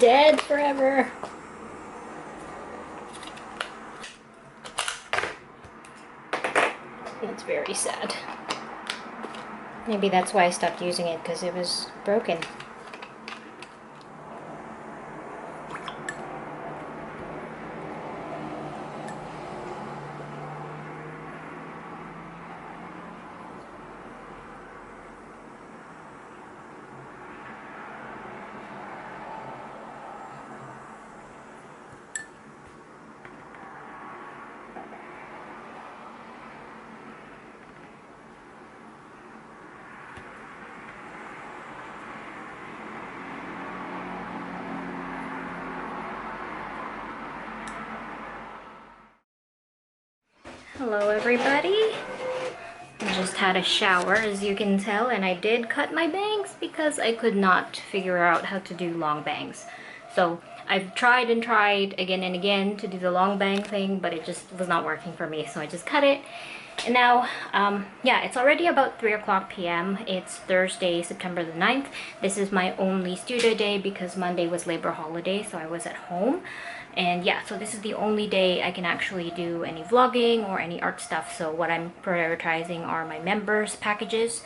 dead forever. That's very sad. Maybe that's why I stopped using it, because it was broken. Hello everybody. I just had a shower, as you can tell, and I did cut my bangs because I could not figure out how to do long bangs. So I've tried and tried again and again to do the long bang thing, but it just was not working for me, so I just cut it. And now, yeah, it's already about 3 o'clock p.m. It's Thursday, September the 9th. This is my only studio day because Monday was Labor holiday, so I was at home. And yeah, so this is the only day I can actually do any vlogging or any art stuff. So what I'm prioritizing are my members packages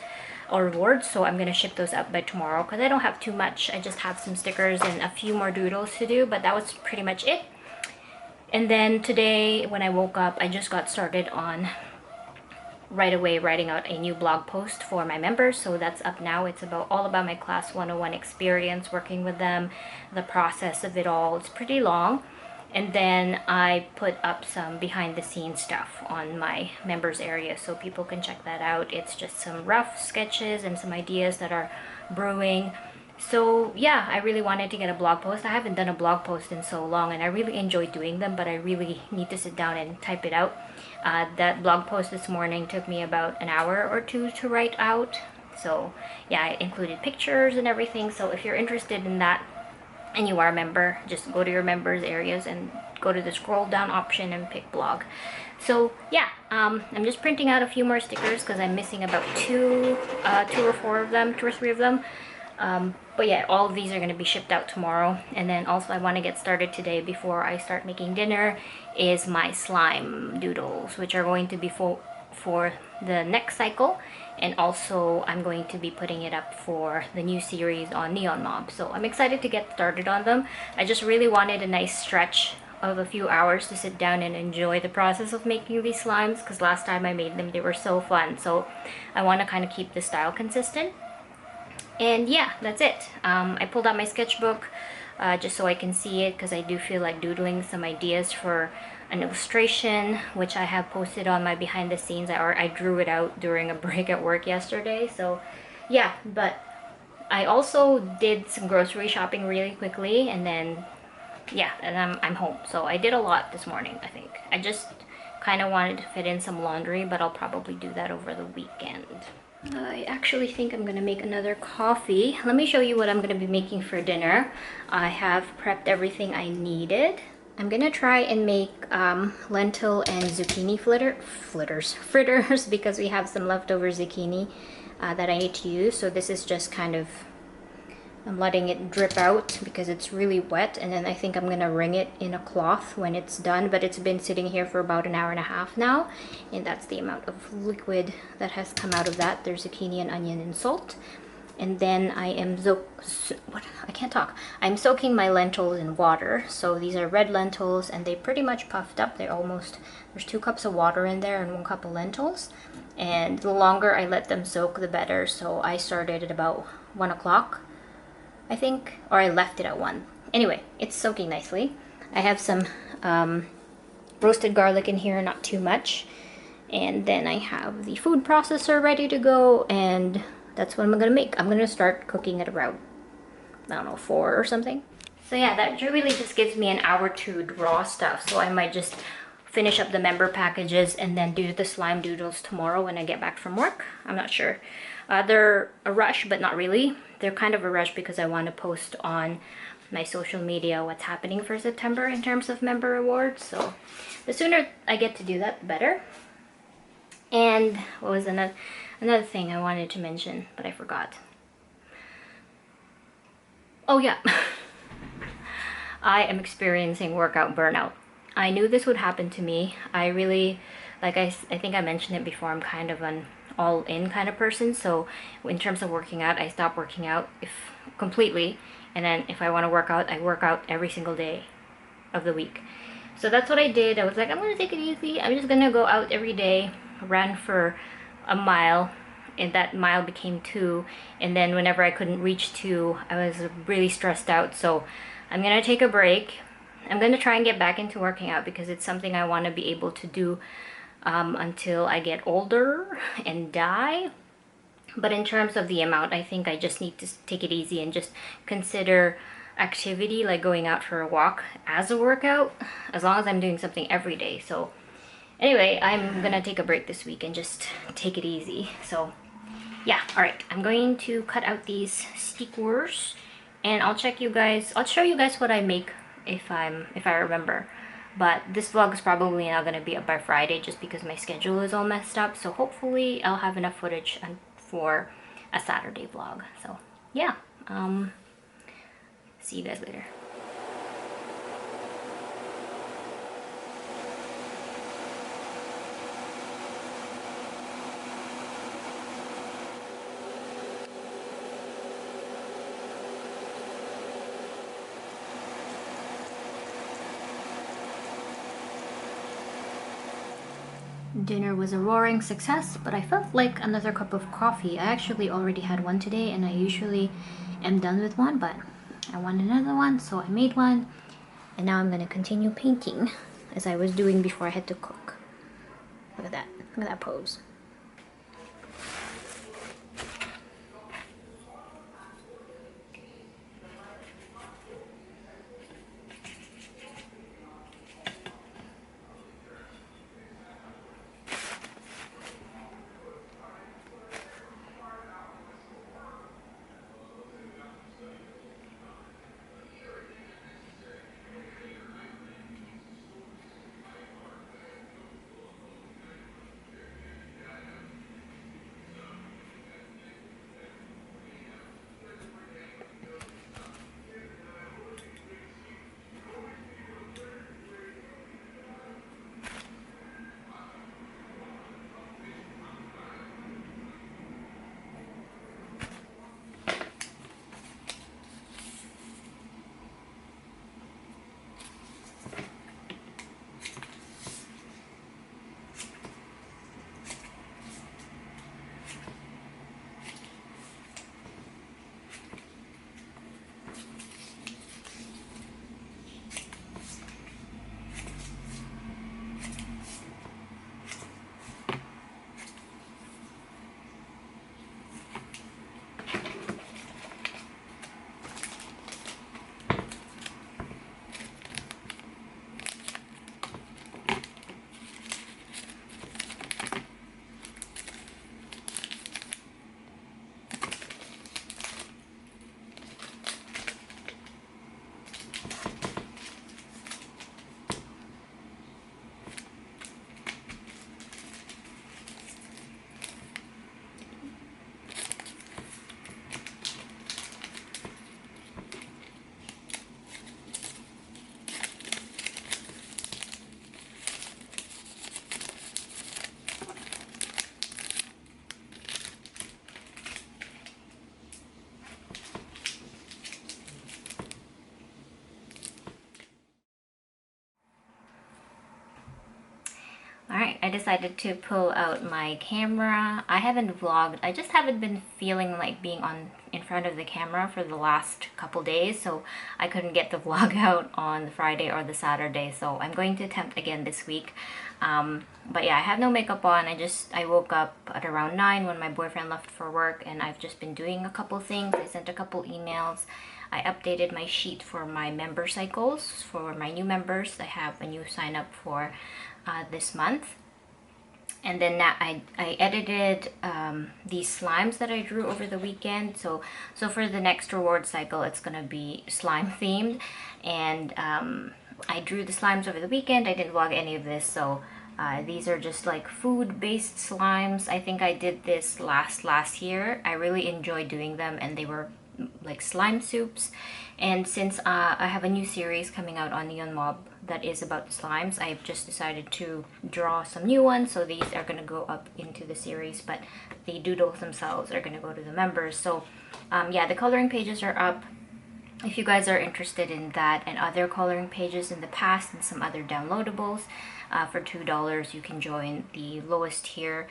or rewards. So I'm going to ship those up by tomorrow because I don't have too much. I just have some stickers and a few more doodles to do, but that was pretty much it. And then today when I woke up, I just got started on right away writing out a new blog post for my members. So that's up now. It's all about my class 101 experience, working with them, the process of it all. It's pretty long. And then I put up some behind the scenes stuff on my members area so people can check that out. It's just some rough sketches and some ideas that are brewing. So yeah, I really wanted to get a blog post. I haven't done a blog post in so long and I really enjoy doing them, but I really need to sit down and type it out. That blog post this morning took me about an hour or two to write out. So yeah, I included pictures and everything. So if you're interested in that and you are a member, just go to your members areas and go to the scroll down option and pick blog. So yeah, I'm just printing out a few more stickers because I'm missing about two or three of them. But yeah, all of these are going to be shipped out tomorrow. And then also I want to get started today before I start making dinner is my slime doodles, which are going to be for the next cycle. And also I'm going to be putting it up for the new series on Neon Mob. So I'm excited to get started on them. I just really wanted a nice stretch of a few hours to sit down and enjoy the process of making these slimes, because last time I made them they were so fun. So I want to kind of keep the style consistent. And yeah, that's it. I pulled out my sketchbook just so I can see it, because I do feel like doodling some ideas for an illustration, which I have posted on my behind the scenes. I drew it out during a break at work yesterday. So yeah, but I also did some grocery shopping really quickly, and then yeah, and I'm home. So I did a lot this morning, I think. I just kind of wanted to fit in some laundry, but I'll probably do that over the weekend. I actually think I'm gonna make another coffee. Let me show you what I'm gonna be making for dinner. I have prepped everything I needed. I'm gonna try and make lentil and zucchini fritters because we have some leftover zucchini that I need to use. So this is just kind of, I'm letting it drip out because it's really wet, and then I think I'm gonna wring it in a cloth when it's done. But it's been sitting here for about an hour and a half now, and that's the amount of liquid that has come out of that. There's zucchini and onion and salt. And then I am I'm soaking my lentils in water. So these are red lentils and they pretty much puffed up. There's 2 cups of water in there and 1 cup of lentils. And the longer I let them soak, the better. So I started at about 1 o'clock, I think, or I left it at 1. Anyway, it's soaking nicely. I have some roasted garlic in here, not too much. And then I have the food processor ready to go, and that's what I'm gonna make. I'm gonna start cooking at around, I don't know, 4 or something. So yeah, that really just gives me an hour to draw stuff. So I might just finish up the member packages and then do the slime doodles tomorrow when I get back from work. I'm not sure. They're a rush, but not really. They're kind of a rush because I want to post on my social media what's happening for September in terms of member rewards. So the sooner I get to do that, the better. And what was another thing I wanted to mention, but I forgot. Oh yeah. I am experiencing workout burnout. I knew this would happen to me. I really, I think I mentioned it before, I'm kind of an all-in kind of person. So in terms of working out, I stop working out if completely, and then if I want to work out, I work out every single day of the week. So that's what I did. I was like, I'm gonna take it easy. I'm just gonna go out every day. Ran for a mile, and that mile became 2. And then whenever I couldn't reach 2, I was really stressed out. So I'm gonna take a break. I'm gonna try and get back into working out because it's something I want to be able to do until I get older and die. But in terms of the amount, I think I just need to take it easy and just consider activity like going out for a walk as a workout, as long as I'm doing something every day. So anyway, I'm gonna take a break this week and just take it easy. So yeah, all right, I'm going to cut out these stickers and I'll show you guys what I make if I remember. But this vlog is probably not gonna be up by Friday just because my schedule is all messed up. So hopefully I'll have enough footage for a Saturday vlog. So yeah, see you guys later. Dinner was a roaring success, but I felt like another cup of coffee. I actually already had one today and I usually am done with one, but I want another one, so I made one. And now I'm gonna continue painting as I was doing before I had to cook. Look at that. Look at that pose. Alright, I decided to pull out my camera. I haven't vlogged. I just haven't been feeling like being in front of the camera for the last couple days, so I couldn't get the vlog out on the Friday or the Saturday, so I'm going to attempt again this week. But yeah, I have no makeup on. I woke up at around 9 when my boyfriend left for work, and I've just been doing a couple things. I sent a couple emails. I updated my sheet for my member cycles for my new members. I have a new sign up for this month. And then now I edited these slimes that I drew over the weekend. So for the next reward cycle, it's gonna be slime themed. And I drew the slimes over the weekend. I didn't vlog any of this, so these are just like food-based slimes. I think I did this last year. I really enjoyed doing them, and they were like slime soups. And since I have a new series coming out on Neon Mob that is about the slimes, I've just decided to draw some new ones. So these are going to go up into the series, but the doodles themselves are going to go to the members. So yeah, the coloring pages are up. If you guys are interested in that and other coloring pages in the past and some other downloadables, for $2 you can join the lowest tier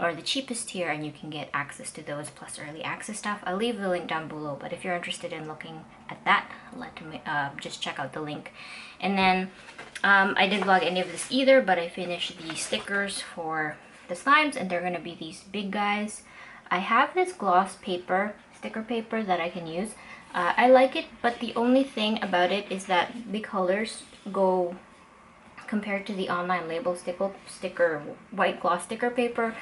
or the cheapest tier, and you can get access to those plus early access stuff. I'll leave the link down below, but if you're interested in looking at that, just check out the link. And then I didn't vlog any of this either, but I finished the stickers for the slimes, and they're gonna be these big guys. I have this gloss paper, sticker paper, that I can use. I like it, but the only thing about it is that the colors go, compared to the online label sticker white gloss sticker paper,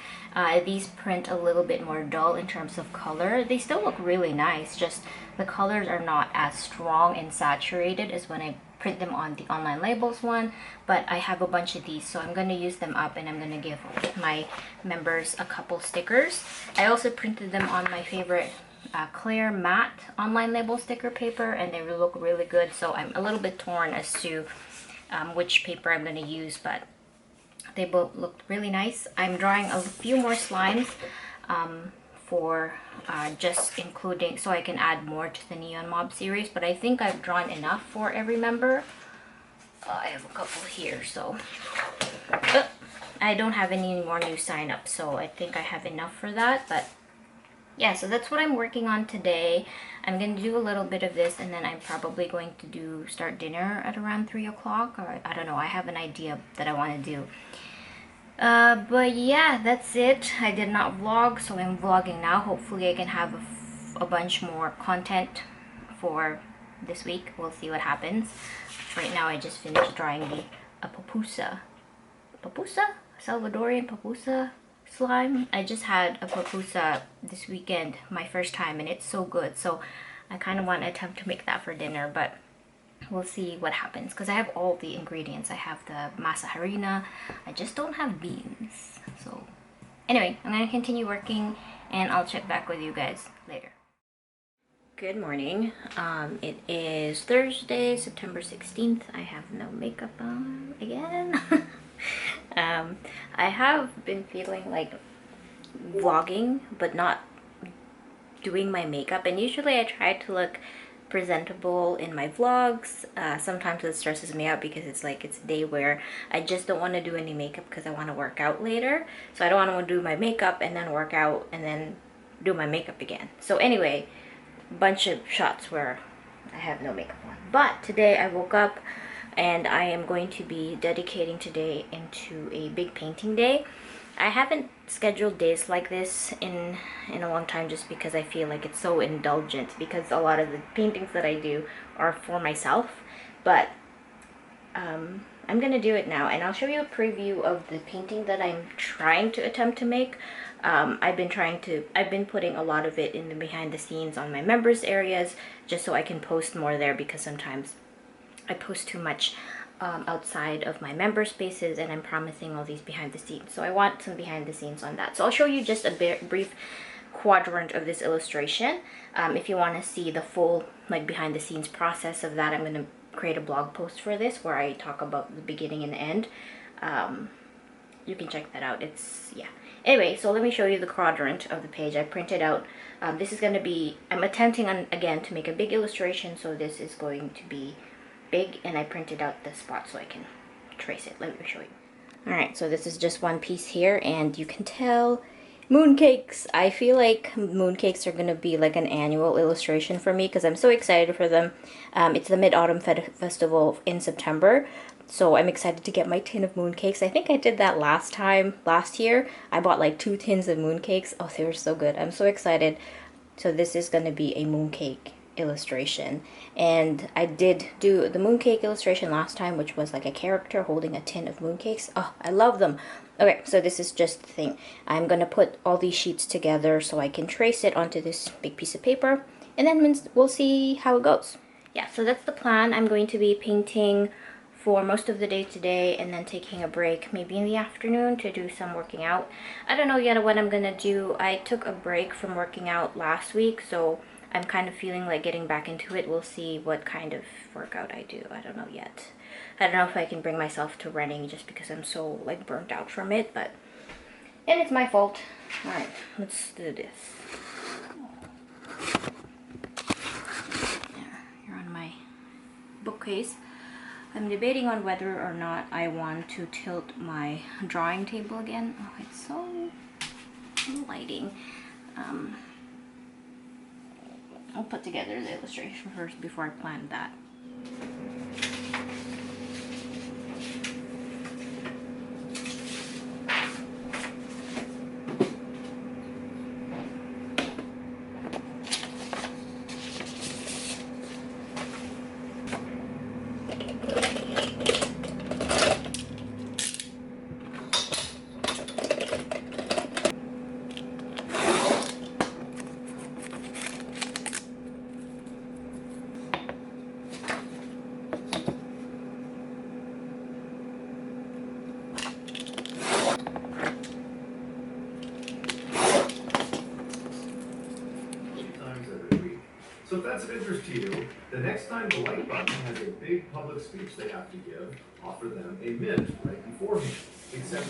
these print a little bit more dull in terms of color. They still look really nice, just the colors are not as strong and saturated as when I print them on the online labels one. But I have a bunch of these, so I'm going to use them up, and I'm going to give my members a couple stickers. I also printed them on my favorite clear matte online label sticker paper, and they look really good. So I'm a little bit torn as to which paper I'm going to use, but they both looked really nice. I'm drawing a few more slimes for just including, so I can add more to the Neon Mob series, but I think I've drawn enough for every member. I have a couple here, so I don't have any more new sign-ups, so I think I have enough for that. But yeah, so that's what I'm working on today. I'm going to do a little bit of this, and then I'm probably going to start dinner at around 3 o'clock, or I don't know, I have an idea that I want to do. But yeah, that's it. I did not vlog, so I'm vlogging now. Hopefully I can have a bunch more content for this week. We'll see what happens. Right now I just finished drawing a papusa. Salvadorian papusa slime. I just had a papusa this weekend, my first time, and it's so good. So I kind of want to attempt to make that for dinner, but we'll see what happens, because I have all the ingredients. I have the masa harina, I just don't have beans. So anyway, I'm gonna continue working, and I'll check back with you guys later. Good morning. It is Thursday, September 16th. I have no makeup on again. I have been feeling like vlogging but not doing my makeup, and usually I try to look presentable in my vlogs. Sometimes it stresses me out because it's a day where I just don't want to do any makeup because I want to work out later. So I don't want to do my makeup and then work out and then do my makeup again. So anyway, bunch of shots where I have no makeup on. But today I woke up and I am going to be dedicating today into a big painting day. I haven't scheduled days like this in a long time, just because I feel like it's so indulgent, because a lot of the paintings that I do are for myself. But I'm gonna do it now, and I'll show you a preview of the painting that I'm trying to attempt to make. I've been putting a lot of it in the behind the scenes on my members areas, just so I can post more there, because sometimes I post too much outside of my member spaces, and I'm promising all these behind the scenes. So I want some behind the scenes on that. So I'll show you just a brief quadrant of this illustration. If you want to see the full behind the scenes process of that, I'm going to create a blog post for this where I talk about the beginning and the end. You can check that out. Yeah. Anyway, so let me show you the quadrant of the page I printed out. This is going to be, I'm attempting again to make a big illustration, so this is going to be big, and I printed out the spot so I can trace it. Let me show you. Alright, so this is just one piece here, and you can tell mooncakes. I feel like mooncakes are going to be like an annual illustration for me, because I'm so excited for them. It's the Mid-Autumn Festival in September, so I'm excited to get my tin of mooncakes. I think I did that last year. I bought like 2 tins of mooncakes. Oh, they were so good. I'm so excited. So this is going to be a mooncake illustration, and I did do the mooncake illustration last time, which was like a character holding a tin of mooncakes. Oh, I love them. Okay, so this is just the thing. I'm gonna put all these sheets together so I can trace it onto this big piece of paper, and then we'll see how it goes. Yeah, so that's the plan. I'm going to be painting for most of the day today, and then taking a break maybe in the afternoon to do some working out. I don't know yet what I'm gonna do. I took a break from working out last week, so I'm kind of feeling like getting back into it. We'll see what kind of workout I do. I don't know yet. I don't know if I can bring myself to running just because I'm so like burnt out from it, but and it's my fault. All right, let's do this. Here on my bookcase. I'm debating on whether or not I want to tilt my drawing table again. Oh, it's so lighting. I'll put together the illustration first before I plan that. So if that's of interest to you, the next time the like button has a big public speech they have to give, offer them a mint right beforehand. Except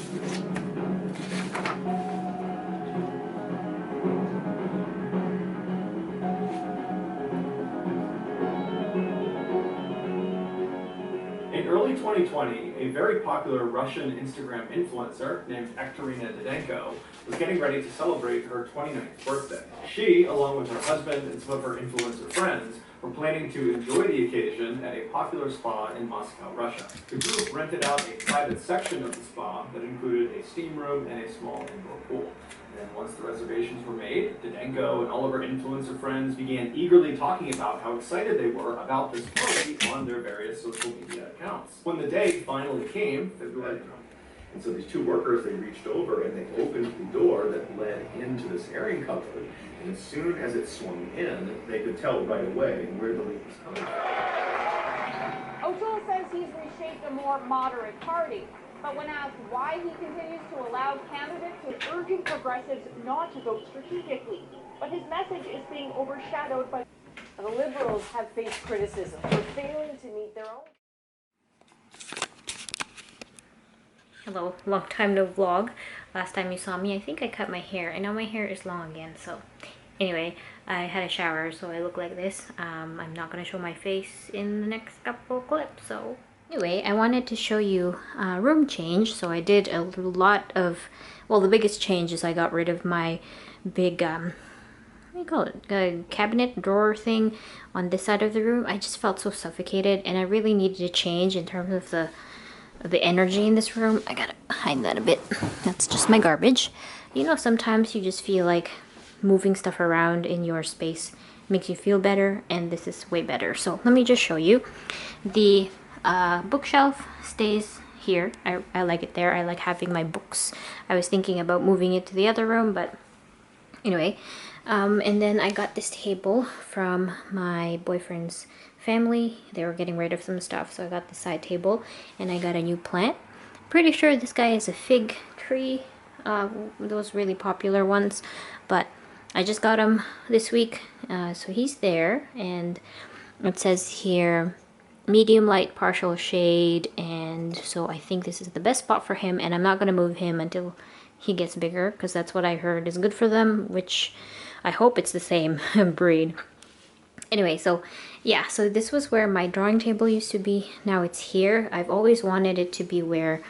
in early 2020, a very popular Russian Instagram influencer named Ekterina Didenko was getting ready to celebrate her 29th birthday. She, along with her husband and some of her influencer friends, were planning to enjoy the occasion at a popular spa in Moscow, Russia. The group rented out a private section of the spa that included a steam room and a small indoor pool. And once the reservations were made, Didenko and all of her influencer friends began eagerly talking about how excited they were about this party on their various social media accounts. When the day finally came, February, and so these two workers, they reached over and they opened the door that led into this airing cupboard. And as soon as it swung in, they could tell right away where the leak was coming from. O'Toole says he's reshaped a more moderate party. But when asked why he continues to allow candidates, he's urging progressives not to vote strategically. But his message is being overshadowed by... The Liberals have faced criticism for failing to meet their own... Hello, long time no vlog. Last time you saw me, I think I cut my hair, and now my hair is long again. So anyway, I had a shower, so I look like this. I'm not gonna show my face in the next couple clips. So anyway, I wanted to show you room change. So I did a lot of, well, the biggest change is I got rid of my big what do you call it, cabinet drawer thing on this side of the room. I just felt so suffocated, and I really needed to change in terms of the energy in this room. I gotta hide that a bit. That's just my garbage. You know, sometimes you just feel like moving stuff around in your space makes you feel better, and this is way better. So let me just show you. The bookshelf stays here. I like it there. I like having my books. I was thinking about moving it to the other room, but anyway. And then I got this table from my boyfriend's family. They were getting rid of some stuff, so I got the side table, and I got a new plant. Pretty sure this guy is a fig tree, those really popular ones, but I just got him this week, so he's there, and it says here medium light, partial shade, and so I think this is the best spot for him, and I'm not going to move him until he gets bigger, because that's what I heard is good for them, which I hope it's the same breed. Anyway, so yeah, so this was where my drawing table used to be. Now it's here. I've always wanted it to be where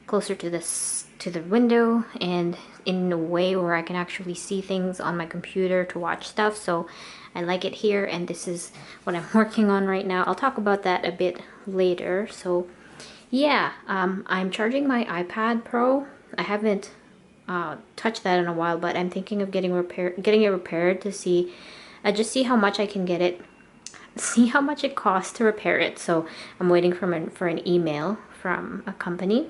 closer to the window, and in a way where I can actually see things on my computer to watch stuff. So I like it here, and this is what I'm working on right now. I'll talk about that a bit later. So yeah, I'm charging my iPad Pro. I haven't touched that in a while, but I'm thinking of getting it repaired to see, just see how much I can get it, see how much it costs to repair it. So I'm waiting for an email from a company.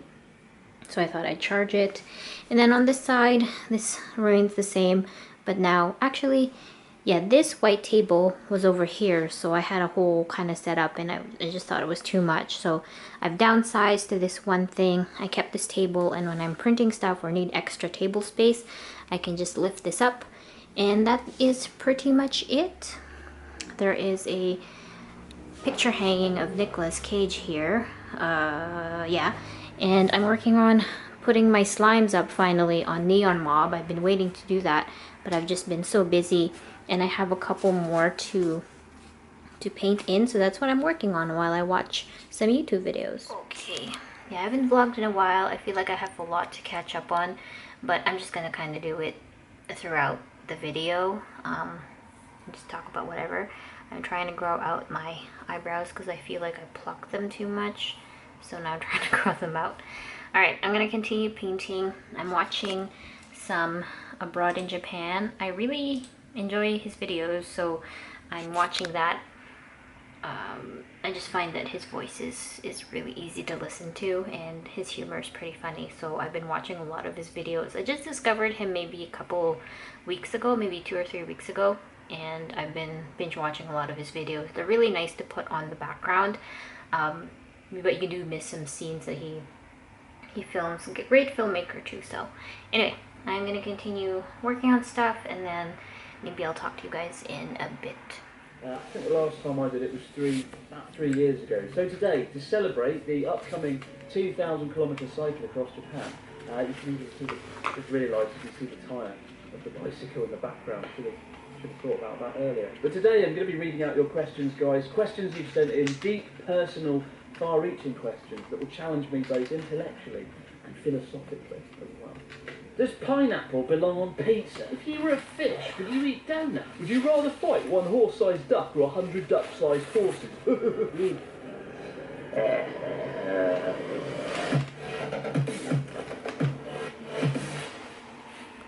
So I thought I'd charge it. And then on this side, this remains the same, but now actually, yeah, this white table was over here, so I had a whole kind of setup, and I just thought it was too much. So I've downsized to this one thing. I kept this table, and when I'm printing stuff or need extra table space, I can just lift this up, and that is pretty much it. there is a picture hanging of Nicolas Cage here. Yeah. And I'm working on putting my slimes up finally on Neon Mob. I've been waiting to do that, but I've just been so busy, and I have a couple more to paint in, so that's what I'm working on while I watch some YouTube videos. Okay. Yeah, I haven't vlogged in a while. I feel like I have a lot to catch up on, but I'm just gonna kind of do it throughout the video. Just talk about whatever. I'm trying to grow out my eyebrows because I feel like I pluck them too much, so now I'm trying to grow them out. Alright, I'm gonna continue painting. I'm watching some Abroad in Japan. I really enjoy his videos, so I'm watching that. I just find that his voice is really easy to listen to, and his humor is pretty funny, so I've been watching a lot of his videos. I just discovered him maybe a couple weeks ago, maybe 2 or 3 weeks ago, and I've been binge watching a lot of his videos. They're really nice to put on the background, but you do miss some scenes that he films. Great filmmaker too. So anyway, I'm gonna continue working on stuff, and then maybe I'll talk to you guys in a bit. I think the last time I did it was about 3 years ago. So today, to celebrate the upcoming 2,000 kilometre cycle across Japan, you can even see just realised you can see the tyre of the bicycle in the background. Should have thought about that earlier. But today I'm going to be reading out your questions, guys. Questions you've sent in, deep, personal, far-reaching questions that will challenge me both intellectually and philosophically as well. Does pineapple belong on pizza? If you were a fish, would you eat donuts? Would you rather fight one horse-sized duck or 100 duck-sized horses?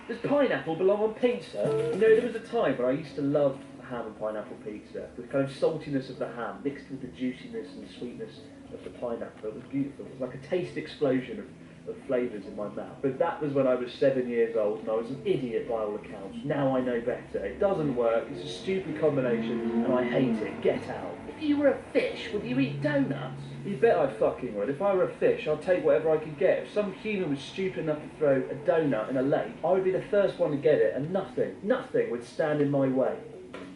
Does pineapple belong on pizza? You know, there was a time when I used to love ham and pineapple pizza. The kind of saltiness of the ham mixed with the juiciness and sweetness of the pineapple. It was beautiful. It was like a taste explosion of flavours in my mouth. But that was when I was 7 years old, and I was an idiot by all accounts. Now I know better. It doesn't work, it's a stupid combination, and I hate it. Get out. If you were a fish, would you eat donuts? You bet I fucking would. If I were a fish, I'd take whatever I could get. If some human was stupid enough to throw a donut in a lake, I would be the first one to get it, and nothing would stand in my way.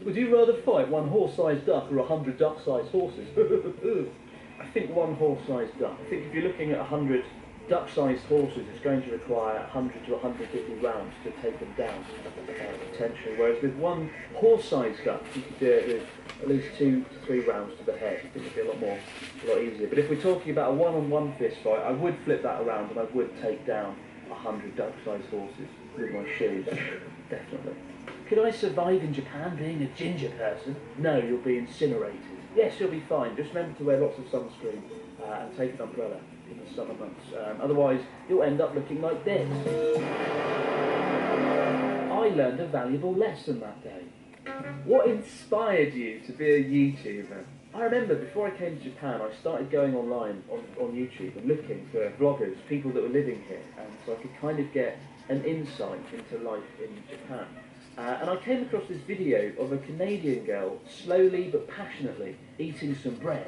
Would you rather fight one horse-sized duck or 100 duck-sized horses? I think one horse-sized duck. I think if you're looking at 100 duck-sized horses, it's going to require 100 to 150 rounds to take them down, potentially. Whereas with one horse-sized duck, you could do it with at least 2 to 3 rounds to the head. I think it'd be a lot easier. But if we're talking about a one-on-one fist fight, I would flip that around, and I would take down 100 duck-sized horses with my shoes, definitely. Could I survive in Japan being a ginger person? No, you'll be incinerated. Yes, you'll be fine. Just remember to wear lots of sunscreen and take an umbrella in the summer months. Otherwise, you'll end up looking like this. I learned a valuable lesson that day. What inspired you to be a YouTuber? I remember before I came to Japan, I started going online on YouTube and looking for vloggers, people that were living here, and so I could kind of get an insight into life in Japan. And I came across this video of a Canadian girl slowly but passionately eating some bread.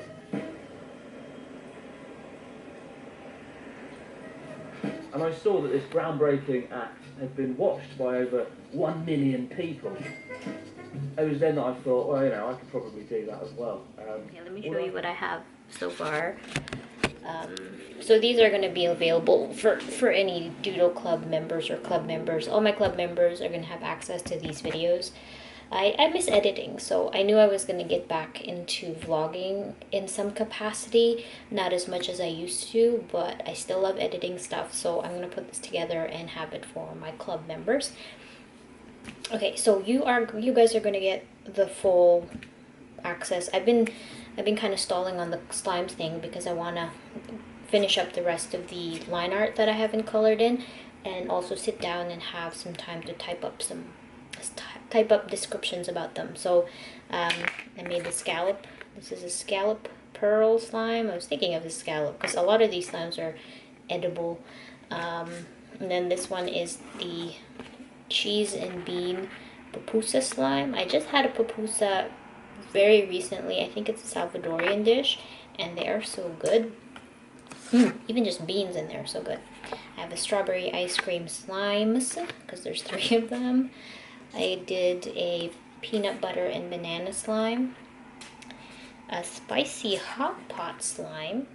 And I saw that this groundbreaking act had been watched by over 1 million people. It was then that I thought, well, you know, I could probably do that as well. Okay, let me show you what I have so far. So these are going to be available for any Doodle Club members or club members. All my club members are going to have access to these videos. I miss editing, so I knew I was going to get back into vlogging in some capacity. Not as much as I used to, but I still love editing stuff, so I'm going to put this together and have it for my club members. Okay, so you guys are going to get the full access. I've been kind of stalling on the slimes thing because I want to finish up the rest of the line art that I haven't colored in, and also sit down and have some time to type up descriptions about them. So I made the scallop. This is a scallop pearl slime. I was thinking of the scallop because a lot of these slimes are edible. And then this one is the cheese and bean pupusa slime. I just had a pupusa very recently. I think it's a Salvadorian dish, and they are so good. Even just beans in there are so good. I have a strawberry ice cream slimes because there's 3 of them. I did a peanut butter and banana slime, a spicy hot pot slime,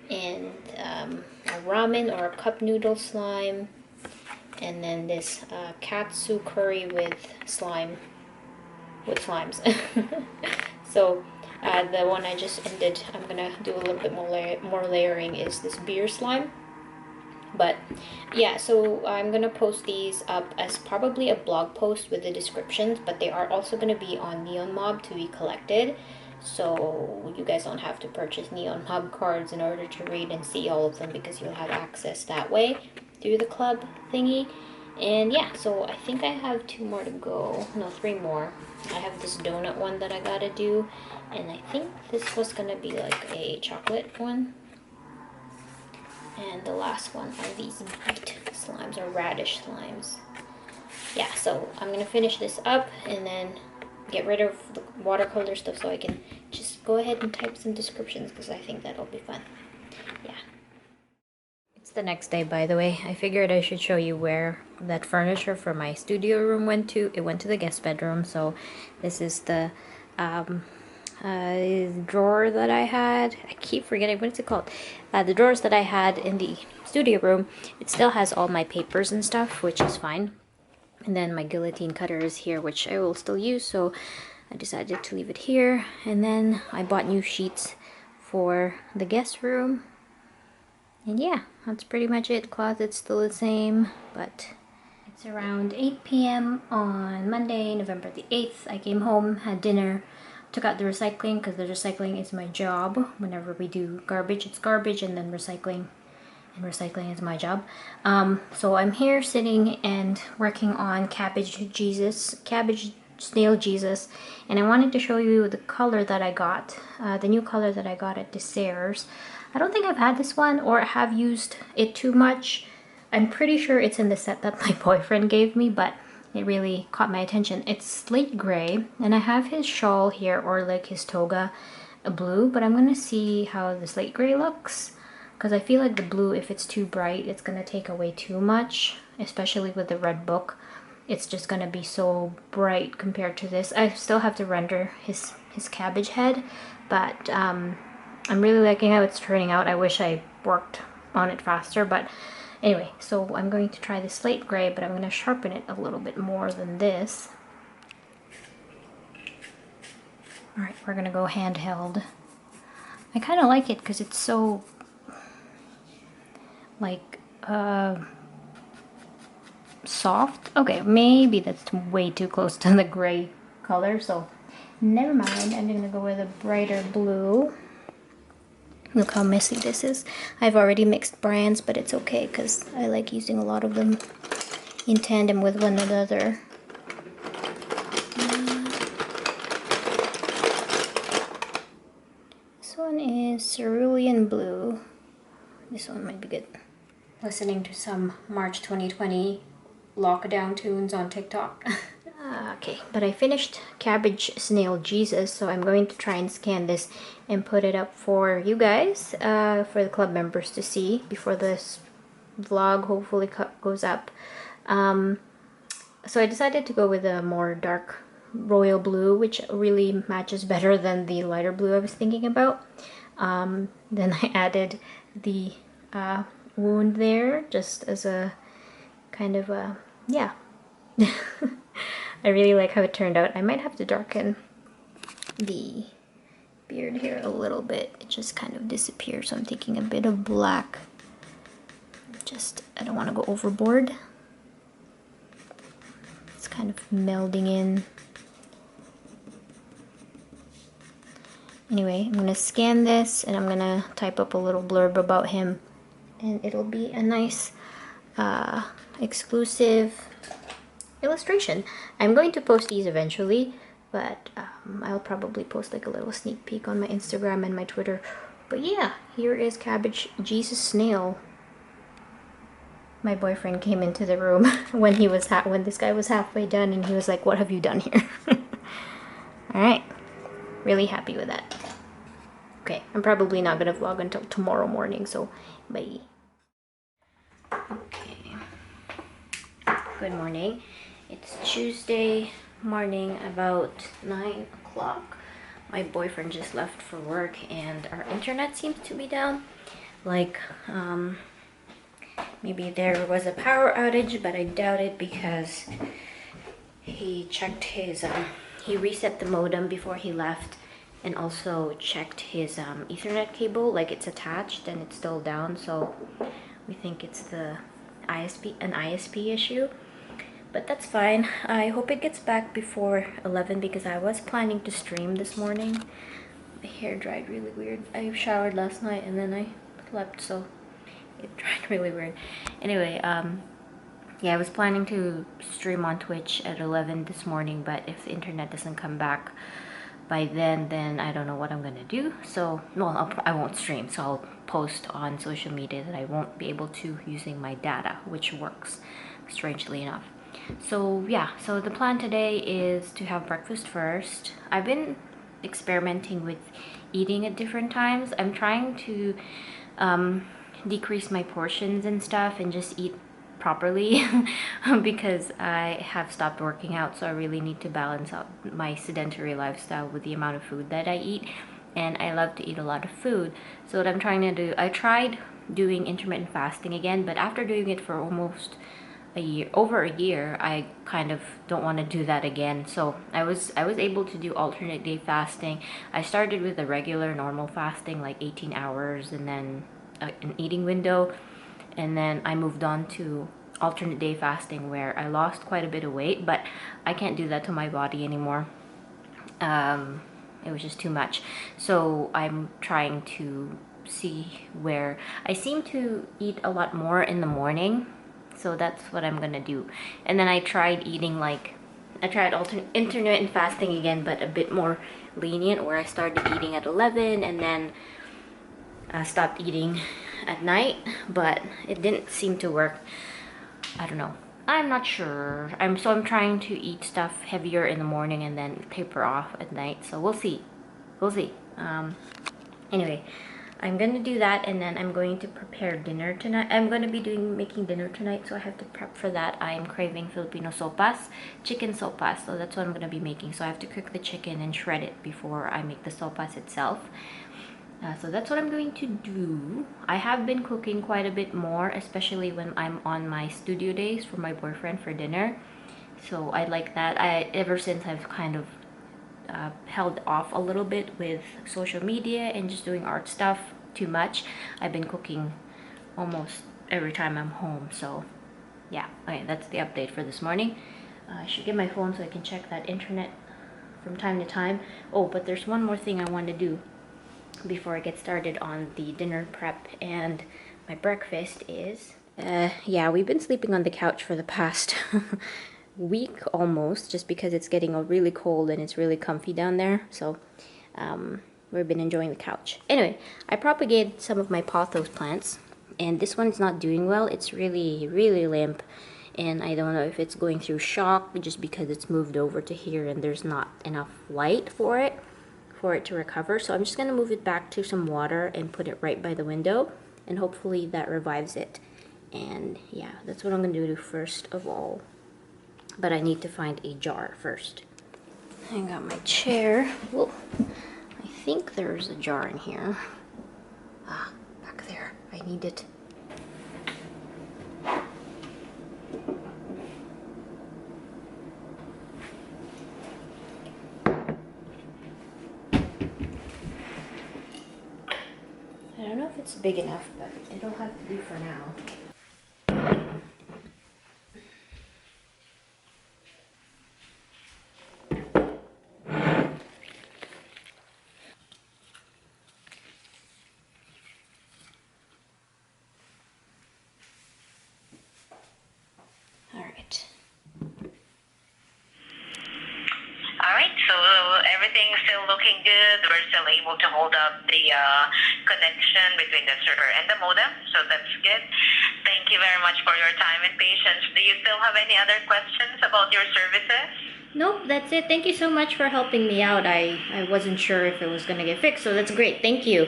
and a ramen or a cup noodle slime, and then this katsu curry with slimes. So the one I just ended, I'm gonna do a little bit more layering, is this beer slime. But yeah, so I'm gonna post these up as probably a blog post with the descriptions, but they are also gonna be on Neon Mob to be collected, so you guys don't have to purchase Neon Mob cards in order to read and see all of them, because you'll have access that way through the club thingy. And yeah, so I think I have 2 more to go. No, 3 more. I have this donut one that I gotta do, and I think this was gonna be like a chocolate one. And the last one are these beet slimes, or radish slimes. Yeah, so I'm gonna finish this up and then get rid of the watercolor stuff so I can just go ahead and type some descriptions, because I think that'll be fun. Yeah. It's the next day, by the way. I figured I should show you where that furniture for my studio room went to. It went to the guest bedroom. So this is the drawer that I had. I keep forgetting, what is it called? The drawers that I had in the studio room. It still has all my papers and stuff, which is fine. And then my guillotine cutter is here, which I will still use, so I decided to leave it here. And then I bought new sheets for the guest room. And yeah, that's pretty much it. Closet's still the same, but it's around 8 p.m. on Monday, November the 8th. I came home, had dinner, took out the recycling, because the recycling is my job. Whenever we do garbage, it's garbage, and then recycling. And recycling is my job. So I'm here sitting and working on Cabbage Snail Jesus, and I wanted to show you the color that I got, the new color that I got at Desserts. I don't think I've had this one or have used it too much. I'm pretty sure it's in the set that my boyfriend gave me, but it really caught my attention. It's slate gray, and I have his shawl here, or like his toga, blue, but I'm gonna see how the slate gray looks, because I feel like the blue, if it's too bright, it's gonna take away too much, especially with the red book. It's just gonna be so bright compared to this. I still have to render his cabbage head, but I'm really liking how it's turning out. I wish I worked on it faster, but anyway, so I'm going to try the slate gray, but I'm going to sharpen it a little bit more than this. Alright, we're going to go handheld. I kind of like it because it's so, like, soft. Okay, maybe that's way too close to the gray color, so never mind. I'm going to go with a brighter blue. Look how messy this is. I've already mixed brands, but it's okay because I like using a lot of them in tandem with one another. This one is cerulean blue. This one might be good. Listening to some March 2020 lockdown tunes on TikTok. Okay, but I finished Cabbage Snail Jesus, so I'm going to try and scan this and put it up for you guys, for the club members to see before this vlog hopefully goes up. So I decided to go with a more dark royal blue, which really matches better than the lighter blue I was thinking about. Then I added the wound there, just as a kind of a, yeah. I really like how it turned out. I might have to darken the beard here a little bit. It just kind of disappears, so I'm taking a bit of black. Just, I don't want to go overboard. It's kind of melding in. Anyway, I'm going to scan this and I'm going to type up a little blurb about him. And it'll be a nice exclusive illustration. I'm going to post these eventually, but I'll probably post like a little sneak peek on my Instagram and my Twitter. But yeah, here is Cabbage Jesus Snail. My boyfriend came into the room when he was when this guy was halfway done, and he was like, "What have you done here?" All right, really happy with that. Okay, I'm probably not gonna vlog until tomorrow morning, so bye. Okay. Good morning. It's Tuesday morning, about 9 o'clock. My boyfriend just left for work and our internet seems to be down. Like, maybe there was a power outage, but I doubt it because he checked his, he reset the modem before he left and also checked his Ethernet cable, like it's attached and it's still down. So we think it's an ISP issue. But that's fine. I hope it gets back before 11 because I was planning to stream this morning. My hair dried really weird. I showered last night and then I slept, so it dried really weird. Anyway, yeah, I was planning to stream on Twitch at 11 this morning, but if the internet doesn't come back by then I don't know what I'm gonna do. So, well, I won't stream, so I'll post on social media that I won't be able to using my data, which works, strangely enough. So yeah, so the plan today is to have breakfast first. I've been experimenting with eating at different times. I'm trying to decrease my portions and stuff and just eat properly because I have stopped working out, so I really need to balance out my sedentary lifestyle with the amount of food that I eat, and I love to eat a lot of food. So what I'm trying to do, I tried doing intermittent fasting again, but after doing it for almost over a year, I kind of don't want to do that again. So I was able to do alternate day fasting. I started with a regular normal fasting, like 18 hours, and then an eating window, and then I moved on to alternate day fasting where I lost quite a bit of weight, but I can't do that to my body anymore. It was just too much. So I'm trying to see where I seem to eat a lot more in the morning. So that's what I'm gonna do. And then I tried eating I tried intermittent fasting again, but a bit more lenient, where I started eating at 11 and then stopped eating at night, but it didn't seem to work. I don't know. I'm not sure. I'm trying to eat stuff heavier in the morning and then taper off at night. So we'll see. We'll see. Anyway, I'm gonna do that, and then I'm going to prepare dinner tonight. I'm gonna be making dinner tonight, so I have to prep for that. I'm craving Filipino sopas, chicken sopas, so that's what I'm gonna be making. So I have to cook the chicken and shred it before I make the sopas itself. So that's what I'm going to do. I have been cooking quite a bit more, especially when I'm on my studio days for my boyfriend for dinner. So I like that. Ever since I've kind of held off a little bit with social media and just doing art stuff too much, I've been cooking almost every time I'm home. So yeah, okay, that's the update for this morning. I should get my phone so I can check that internet from time to time. Oh, but there's one more thing I want to do before I get started on the dinner prep and my breakfast is yeah, we've been sleeping on the couch for the past week almost, just because it's getting really cold and it's really comfy down there. So we've been enjoying the couch. Anyway, I propagated some of my pothos plants, and this one's not doing well. It's really limp, and I don't know if it's going through shock just because it's moved over to here and there's not enough light for it to recover. So I'm just going to move it back to some water and put it right by the window, and hopefully that revives it. And yeah, that's what I'm going to do first of all. But I need to find a jar first. I got my chair. Whoa. I think there's a jar in here. Ah, back there. I need it. I don't know if it's big enough, but it'll have to do for now. Alright, so everything's still looking good. We're still able to hold up the connection between the server and the modem, so that's good. Thank you very much for your time and patience. Do you still have any other questions about your services? Nope, that's it. Thank you so much for helping me out. I wasn't sure if it was gonna get fixed, so that's great. Thank you.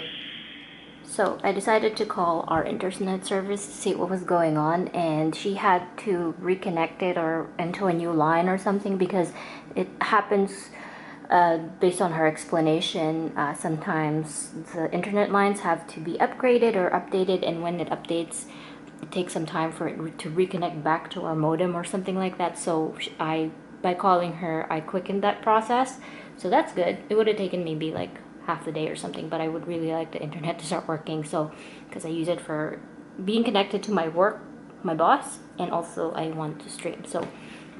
So I decided to call our internet service to see what was going on, and she had to reconnect it or into a new line or something because it happens based on her explanation. Sometimes the internet lines have to be upgraded or updated, and when it updates, it takes some time for it to reconnect back to our modem or something like that. So by calling her, I quickened that process. So that's good. It would have taken maybe like half the day or something, but I would really like the internet to start working. So, because I use it for being connected to my work, my boss, and also I want to stream. So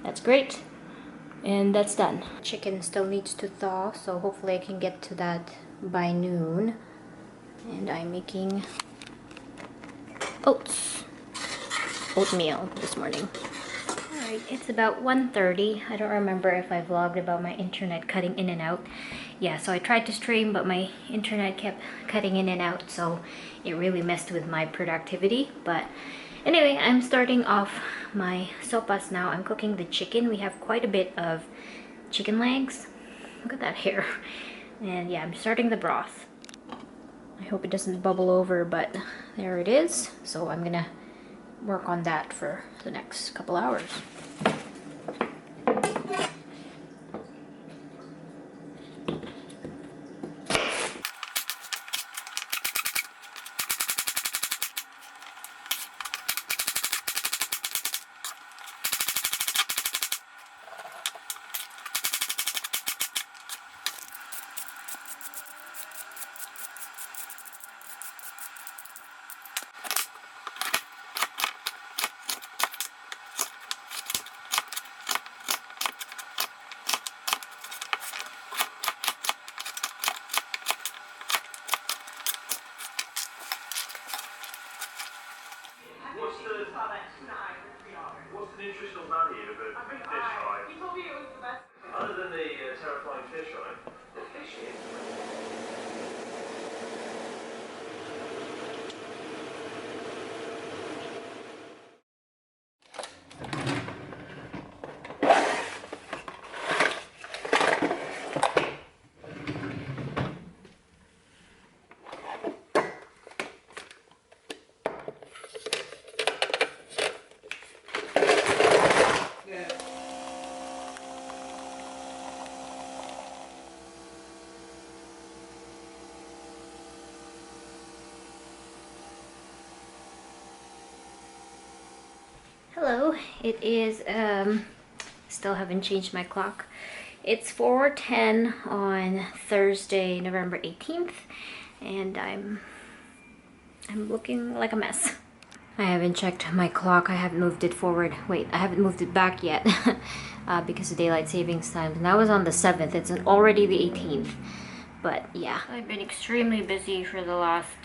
that's great. And that's done. Chicken still needs to thaw, so hopefully I can get to that by noon. And I'm making oatmeal this morning. Alright, it's about 1:30. I don't remember if I vlogged about my internet cutting in and out. Yeah, so I tried to stream, but my internet kept cutting in and out, so it really messed with my productivity. But anyway, I'm starting off my sopas now. I'm cooking the chicken. We have quite a bit of chicken legs. Look at that hair. And yeah, I'm starting the broth. I hope it doesn't bubble over, but there it is. So I'm gonna work on that for the next couple hours. What's the nutritional value of a fish eye? He told me it was the best. Other than the terrifying fish eye, the fish is. Hello, it is, still haven't changed my clock. It's 4:10 on Thursday, November 18th, and I'm looking like a mess. I haven't checked my clock. I haven't moved it forward. Wait, I haven't moved it back yet because of daylight savings time. And that was on the 7th. It's already the 18th. But yeah, I've been extremely busy for the last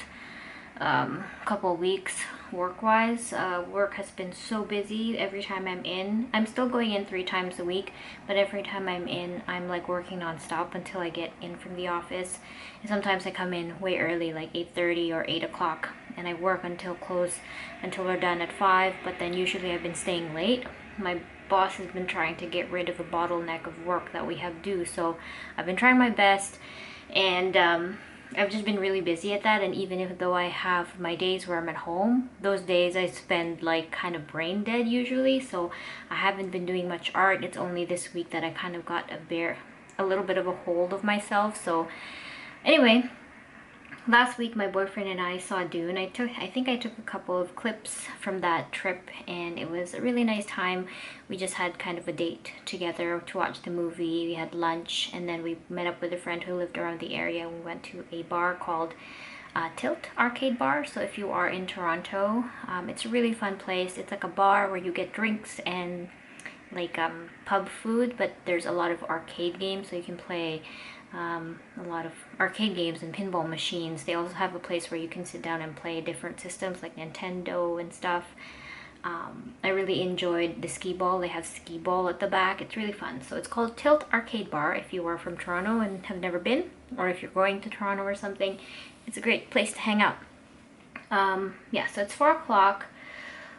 couple weeks work-wise. Work has been so busy. Every time I'm in, I'm still going in 3 times a week, but every time I'm in, I'm like working non-stop until I get in from the office. And sometimes I come in way early, like 8:30 or 8 o'clock, and I work until we're done at 5, but then usually I've been staying late. My boss has been trying to get rid of a bottleneck of work that we have due, so I've been trying my best, and I've just been really busy at that. And even though I have my days where I'm at home, those days I spend like kind of brain dead usually, so I haven't been doing much art. It's only this week that I kind of got a little bit of a hold of myself. So anyway, last week my boyfriend and I saw Dune. I think I took a couple of clips from that trip, and it was a really nice time. We just had kind of a date together to watch the movie. We had lunch, and then we met up with a friend who lived around the area. We went to a bar called Tilt Arcade Bar. So if you are in Toronto, it's a really fun place. It's like a bar where you get drinks and like pub food, but there's a lot of arcade games, so you can play a lot of arcade games and pinball machines. They also have a place where you can sit down and play different systems like Nintendo and stuff. I really enjoyed the skee ball. They have skee ball at the back. It's really fun. So it's called Tilt Arcade Bar. If you are from Toronto and have never been, or if you're going to Toronto or something, it's a great place to hang out. Yeah, so it's 4 o'clock.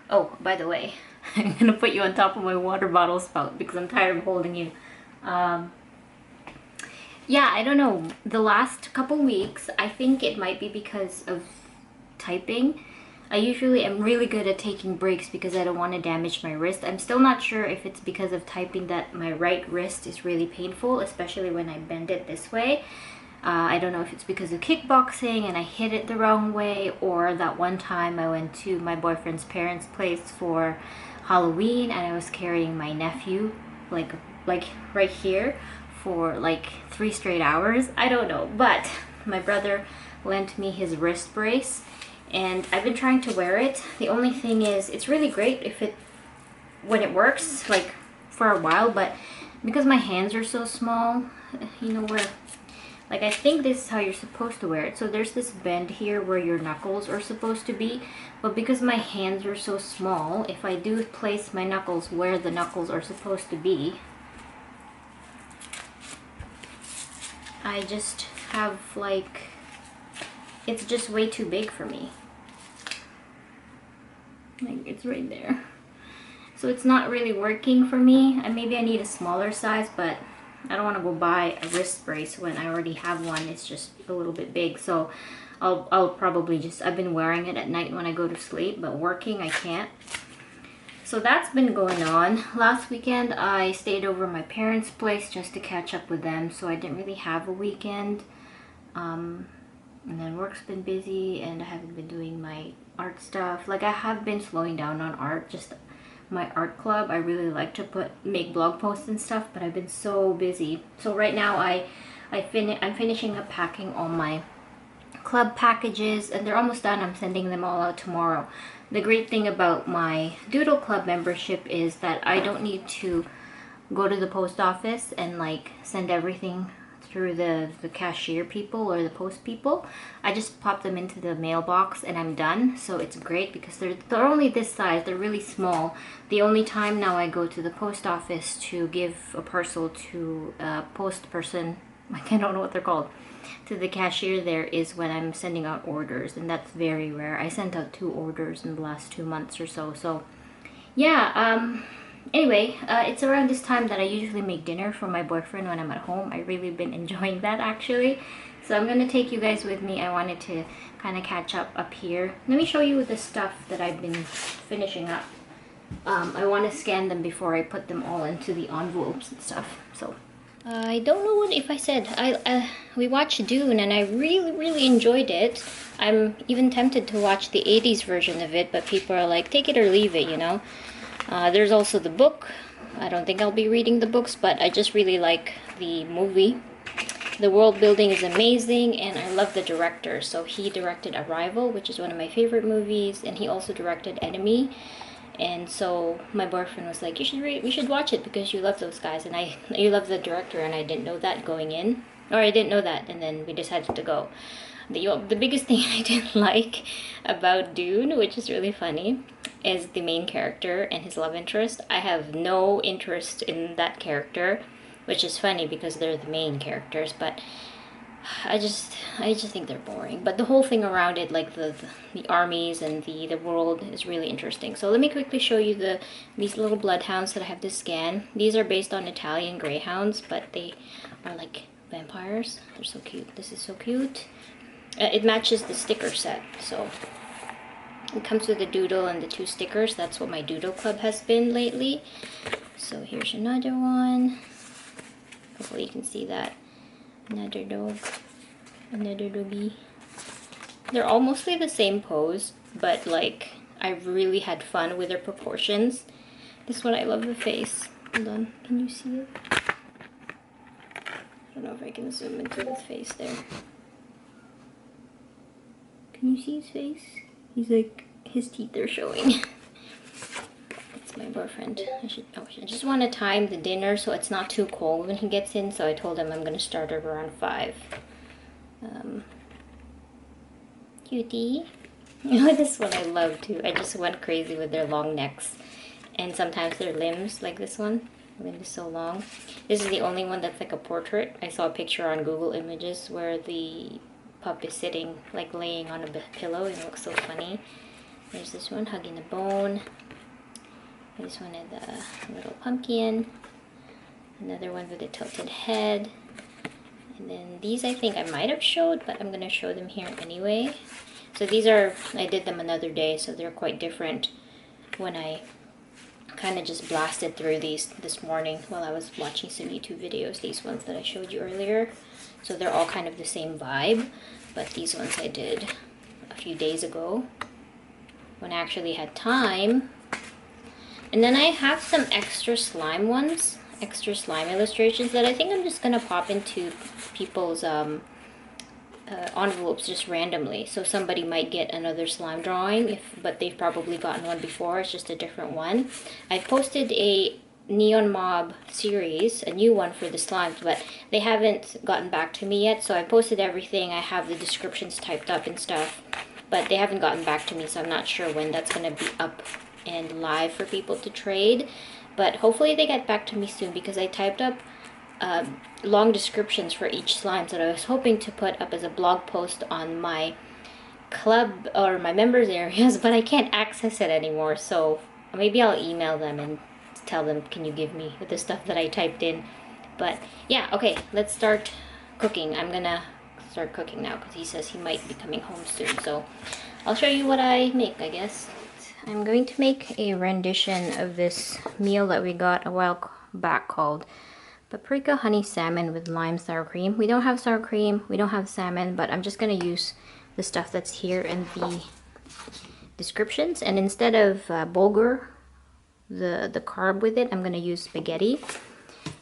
Oh, by the way, I'm gonna put you on top of my water bottle spout because I'm tired of holding you. Yeah, I don't know. The last couple weeks, I think it might be because of typing. I usually am really good at taking breaks because I don't want to damage my wrist. I'm still not sure if it's because of typing that my right wrist is really painful, especially when I bend it this way. I don't know if it's because of kickboxing and I hit it the wrong way, or that one time I went to my boyfriend's parents' place for Halloween and I was carrying my nephew like right here for like 3 straight hours. I don't know, but my brother lent me his wrist brace and I've been trying to wear it. The only thing is it's really great when it works like for a while, but because my hands are so small, you know, where like I think this is how you're supposed to wear it. So there's this bend here where your knuckles are supposed to be, but because my hands are so small, if I do place my knuckles where the knuckles are supposed to be, I just have like, it's just way too big for me. Like it's right there. So it's not really working for me. Maybe I need a smaller size, but I don't want to go buy a wrist brace when I already have one. It's just a little bit big. So I'll probably just, I've been wearing it at night when I go to sleep, but working I can't. So that's been going on. Last weekend I stayed over my parents' place just to catch up with them, so I didn't really have a weekend. And then work's been busy and I haven't been doing my art stuff. Like I have been slowing down on art, just my art club. I really like to make blog posts and stuff, but I've been so busy. So right now I'm finishing up packing all my club packages and they're almost done. I'm sending them all out tomorrow. The great thing about my Doodle Club membership is that I don't need to go to the post office and like send everything through the cashier people or the post people. I just pop them into the mailbox and I'm done. So it's great because they're only this size. They're really small. The only time now I go to the post office to give a parcel to a post person, I don't know what they're called, to the cashier there, is when I'm sending out orders, and that's very rare. I sent out 2 orders in the last 2 months or so. So yeah, anyway, it's around this time that I usually make dinner for my boyfriend when I'm at home. I've really been enjoying that actually. So I'm gonna take you guys with me. I wanted to kind of catch up here. Let me show you the stuff that I've been finishing up. I want to scan them before I put them all into the envelopes and stuff. So I don't know if I said we watched Dune and I really enjoyed it. I'm even tempted to watch the 80s version of it, but people are like, take it or leave it, you know. There's also the book. I don't think I'll be reading the books, but I just really like the movie. The world building is amazing and I love the director. So he directed Arrival, which is one of my favorite movies, and he also directed Enemy. And so my boyfriend was like, we should watch it because you love those guys and you love the director, and I didn't know that going in, or I didn't know that, and then we decided to go. The biggest thing I didn't like about Dune, which is really funny, is the main character and his love interest. I have no interest in that character, which is funny because they're the main characters, but I just think they're boring. But the whole thing around it, like the armies and the world, is really interesting. So let me quickly show you these little bloodhounds that I have to scan. These are based on Italian greyhounds, but they are like vampires. They're so cute. This is so cute. It matches the sticker set, so it comes with a doodle and the 2 stickers. That's what my Doodle Club has been lately. So here's another one. Hopefully you can see that. Another dog. Another doggy. They're all mostly the same pose, but like I've really had fun with their proportions. This one, I love the face. Hold on, can you see it? I don't know if I can zoom into his face there. Can you see his face? He's like, his teeth are showing. That's my boyfriend. I just want to time the dinner so it's not too cold when he gets in, so I told him I'm going to start at around 5. Cutie. You know, this one I love too. I just went crazy with their long necks. And sometimes their limbs, like this one. The limb is so long. This is the only one that's like a portrait. I saw a picture on Google Images where the pup is sitting, like laying on a pillow, and it looks so funny. There's this one hugging a bone. This one is a little pumpkin. Another one with a tilted head. And then these I think I might have showed, but I'm going to show them here anyway. So these are, I did them another day, so they're quite different when I kind of just blasted through these this morning while I was watching some YouTube videos, these ones that I showed you earlier. So they're all kind of the same vibe, but these ones I did a few days ago when I actually had time. And then I have some extra slime ones, extra slime illustrations that I think I'm just gonna pop into people's envelopes just randomly. So somebody might get another slime drawing, but they've probably gotten one before. It's just a different one. I posted a Neon Mob series, a new one for the slimes, but they haven't gotten back to me yet. So I posted everything. I have the descriptions typed up and stuff, but they haven't gotten back to me, so I'm not sure when that's gonna be up and live for people to trade. But hopefully they get back to me soon, because I typed up long descriptions for each slime that I was hoping to put up as a blog post on my club or my members areas, but I can't access it anymore. So maybe I'll email them and tell them, can you give me the stuff that I typed in? But yeah, okay, let's start cooking. I'm gonna start cooking now because he says he might be coming home soon. So I'll show you what I make, I guess. I'm going to make a rendition of this meal that we got a while back called paprika honey salmon with lime sour cream. We don't have sour cream, we don't have salmon, but I'm just gonna use the stuff that's here in the descriptions. And instead of bulgur, the carb with it, I'm gonna use spaghetti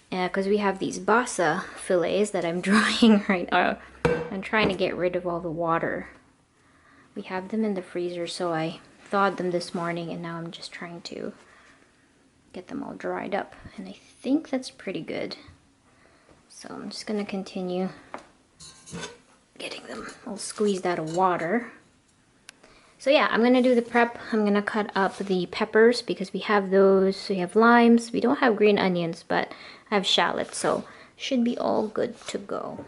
because we have these basa fillets that I'm drying right now. I'm trying to get rid of all the water. We have them in the freezer, so I thawed them this morning, and now I'm just trying to get them all dried up, and I think that's pretty good. So I'm just gonna continue getting them all squeezed out of water. So yeah, I'm gonna do the prep. I'm gonna cut up the peppers because we have those. We have limes. We don't have green onions, but I have shallots, so should be all good to go.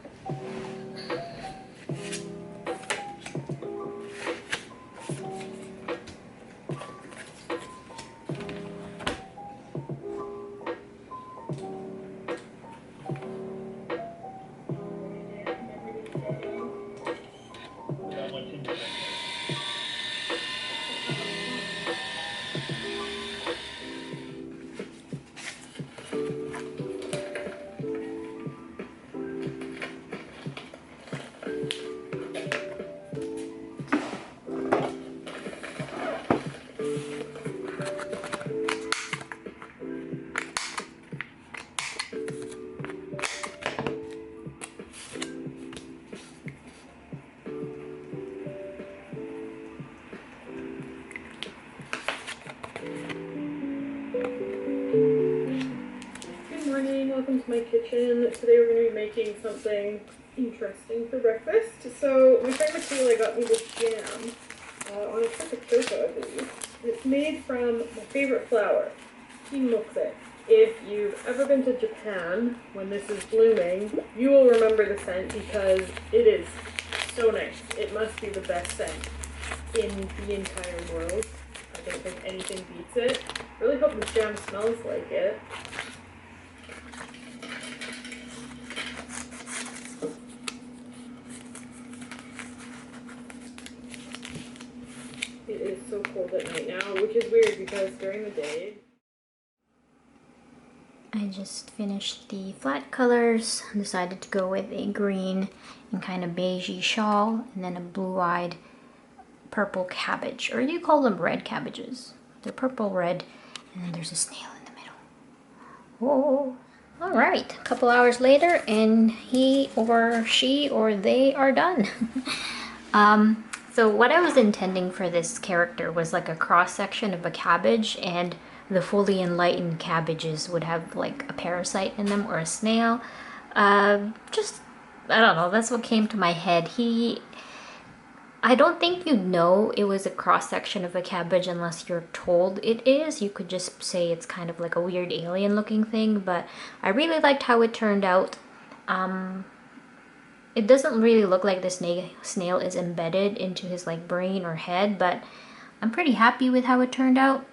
Welcome to my kitchen. Today we're going to be making something interesting for breakfast. So my friend Michaela got me this jam on a cup of cocoa, I believe. It's made from my favorite flower, kimokse. If you've ever been to Japan when this is blooming, you will remember the scent because it is so nice. It must be the best scent in the entire world. I don't think anything beats it. Really hope this jam smells like it. It is so cold at night now, which is weird because during the day... I just finished the flat colors. Decided to go with a green and kind of beigey shawl, and then a blue-eyed purple cabbage. Or you call them red cabbages. They're purple red, and then there's a snail in the middle. Whoa! Alright, a couple hours later, and he or she or they are done. So what I was intending for this character was like a cross-section of a cabbage, and the fully enlightened cabbages would have like a parasite in them or a snail. Just, I don't know, that's what came to my head. I don't think you'd know it was a cross-section of a cabbage unless you're told it is. You could just say it's kind of like a weird alien looking thing, but I really liked how it turned out. It doesn't really look like the snail is embedded into his like brain or head, but I'm pretty happy with how it turned out.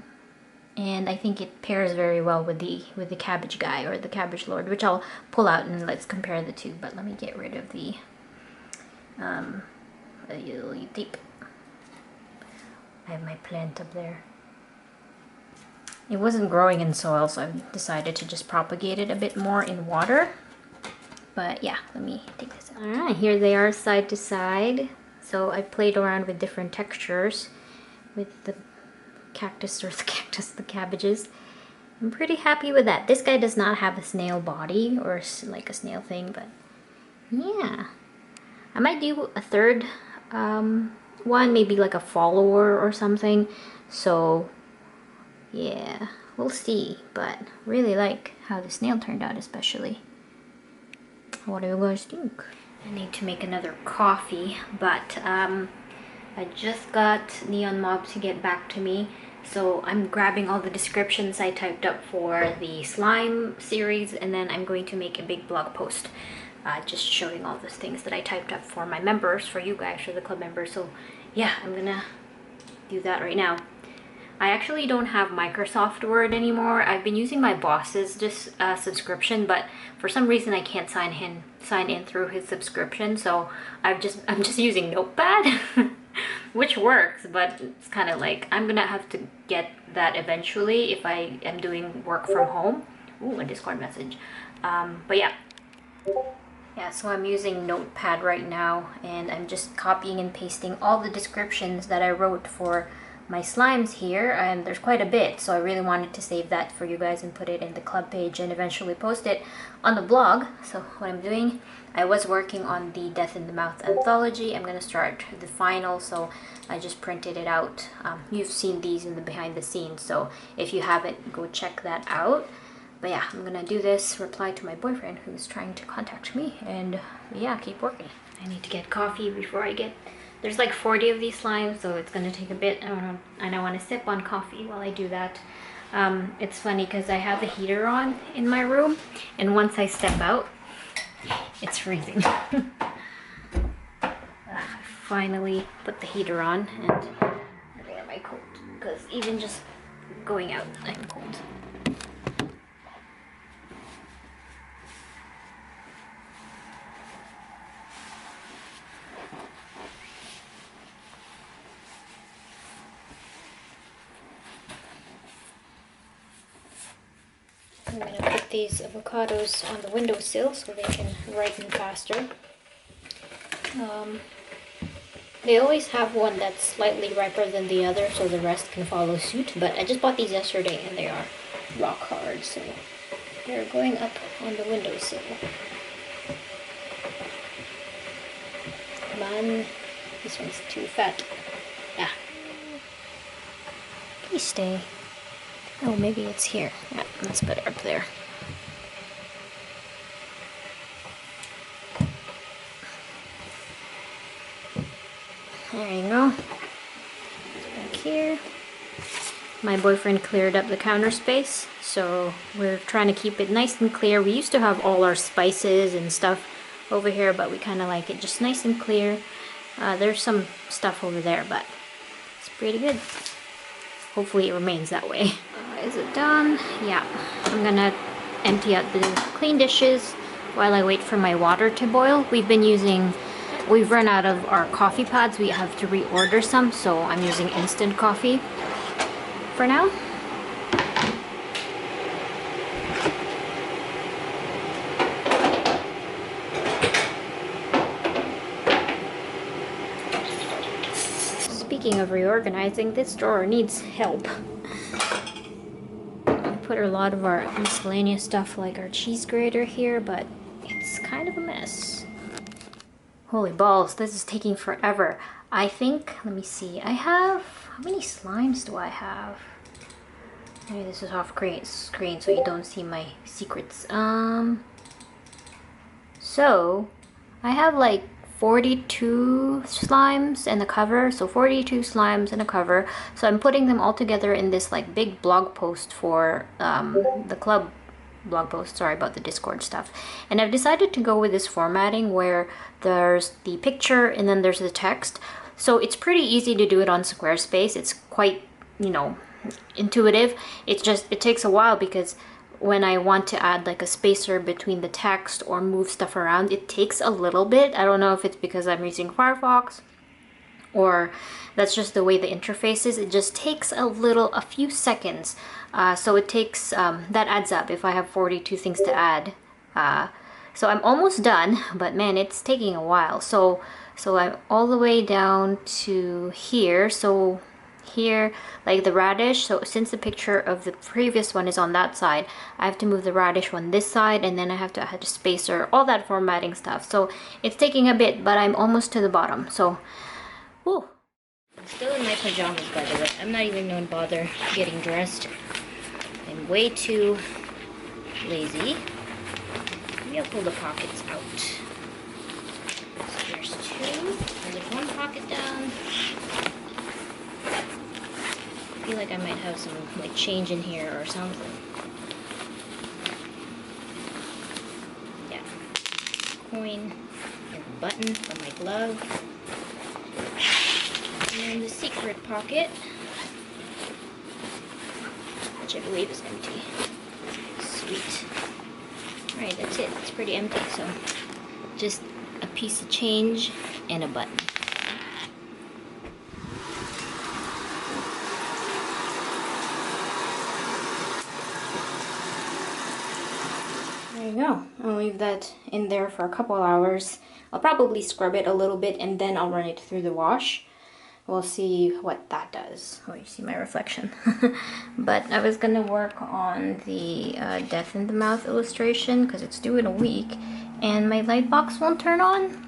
And I think it pairs very well with the cabbage guy or the cabbage lord, which I'll pull out and let's compare the two. But let me get rid of the tape. I have my plant up there. It wasn't growing in soil, so I decided to just propagate it a bit more in water. But yeah, let me take this out. Alright, here they are side to side. So I played around with different textures with the cactus, or the cabbages. I'm pretty happy with that. This guy does not have a snail body or like a snail thing, but yeah. I might do a third one, maybe like a follower or something. So yeah, we'll see. But really like how the snail turned out, especially. What do you guys think? I need to make another coffee, but I just got Neon Mob to get back to me. So I'm grabbing all the descriptions I typed up for the slime series, and then I'm going to make a big blog post just showing all the things that I typed up for my members, for you guys, for the club members. So yeah, I'm gonna do that right now. I actually don't have Microsoft Word anymore. I've been using my boss's subscription, but for some reason I can't sign in through his subscription. So I'm just using Notepad, which works, but it's kind of like I'm gonna have to get that eventually if I am doing work from home. Ooh, a Discord message. But yeah. Yeah, so I'm using Notepad right now, and I'm just copying and pasting all the descriptions that I wrote for my slimes here, and there's quite a bit, so I really wanted to save that for you guys and put it in the club page and eventually post it on the blog. So what I'm doing, I was working on the Death in the Mouth anthology. I'm gonna start the final, so I just printed it out. You've seen these in the behind the scenes, so if you haven't, go check that out. But yeah, I'm gonna do this, reply to my boyfriend who's trying to contact me, and yeah, keep working. I need to get coffee before I get... There's like 40 of these slimes, so it's gonna take a bit. And I want to sip on coffee while I do that. It's funny because I have the heater on in my room, and once I step out, it's freezing. I finally put the heater on, and I wear my coat because even just going out, I'm cold. I'm going to put these avocados on the windowsill so they can ripen faster. They always have one that's slightly riper than the other, so the rest can follow suit. But I just bought these yesterday and they are rock hard, so they're going up on the windowsill. Come on, this one's too fat. Yeah. Please stay. Oh, maybe it's here. Yeah, that's better up there. There you go. Back here. My boyfriend cleared up the counter space, so we're trying to keep it nice and clear. We used to have all our spices and stuff over here, but we kind of like it just nice and clear. There's some stuff over there, but it's pretty good. Hopefully it remains that way. Is it done? Yeah. I'm gonna empty out the clean dishes while I wait for my water to boil. We've run out of our coffee pods. We have to reorder some, so I'm using instant coffee for now. Speaking of reorganizing, this drawer needs help. I put a lot of our miscellaneous stuff like our cheese grater here, but it's kind of a mess. Holy balls, this is taking forever. I think, let me see, I have, how many slimes do I have? Maybe this is off screen so you don't see my secrets. So, I have like 42 slimes and a cover, so 42 slimes and a cover. So I'm putting them all together in this like big blog post for the club blog post. Sorry about the Discord stuff. And I've decided to go with this formatting where there's the picture and then there's the text. So it's pretty easy to do it on Squarespace. It's quite, you know, intuitive. It takes a while because when I want to add like a spacer between the text or move stuff around, it takes a little bit. I don't know if it's because I'm using Firefox or that's just the way the interface is. It just takes a few seconds. So it takes, that adds up if I have 42 things to add. So I'm almost done, but man, it's taking a while. So I'm all the way down to here. So here, like the radish, so since the picture of the previous one is on that side, I have to move the radish one this side, and then I have to add a spacer, all that formatting stuff. So it's taking a bit, but I'm almost to the bottom. So, whew. I'm still in my pajamas, by the way. I'm not even going to bother getting dressed. I'm way too lazy. Maybe I'll pull the pockets out. So there's two, and there's one pocket down. I feel like I might have some like change in here or something. Yeah. Coin and a button for my glove. And the secret pocket, which I believe is empty. Sweet. Alright, that's it. It's pretty empty, so just a piece of change and a button. There you go. I'll leave that in there for a couple hours. I'll probably scrub it a little bit and then I'll run it through the wash. We'll see what that does. Oh, you see my reflection. But I was gonna work on the Death in the Mouth illustration because it's due in a week and my light box won't turn on.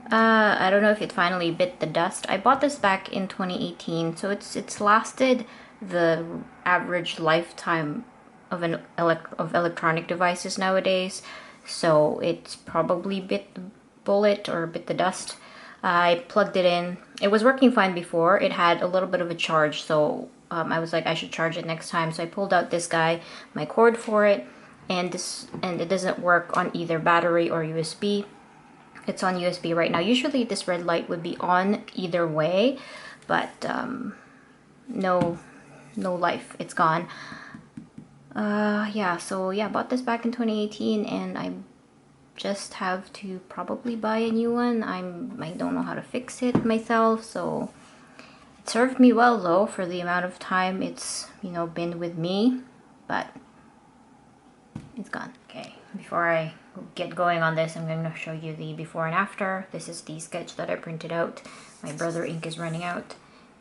I don't know if it finally bit the dust. I bought this back in 2018, so it's lasted the average lifetime of electronic devices nowadays. So it's probably bit the bullet or bit the dust. I plugged it in. It was working fine before. It had a little bit of a charge, so I was like, I should charge it next time. So I pulled out this guy, my cord for it, and it doesn't work on either battery or USB. It's on USB right now. Usually this red light would be on either way, but no life. It's gone. Yeah, so yeah, bought this back in 2018, and I just have to probably buy a new one. I don't know how to fix it myself, so it served me well though for the amount of time it's, you know, been with me, but it's gone. Okay, before I get going on this, I'm going to show you the before and after. This is the sketch that I printed out. My brother ink is running out,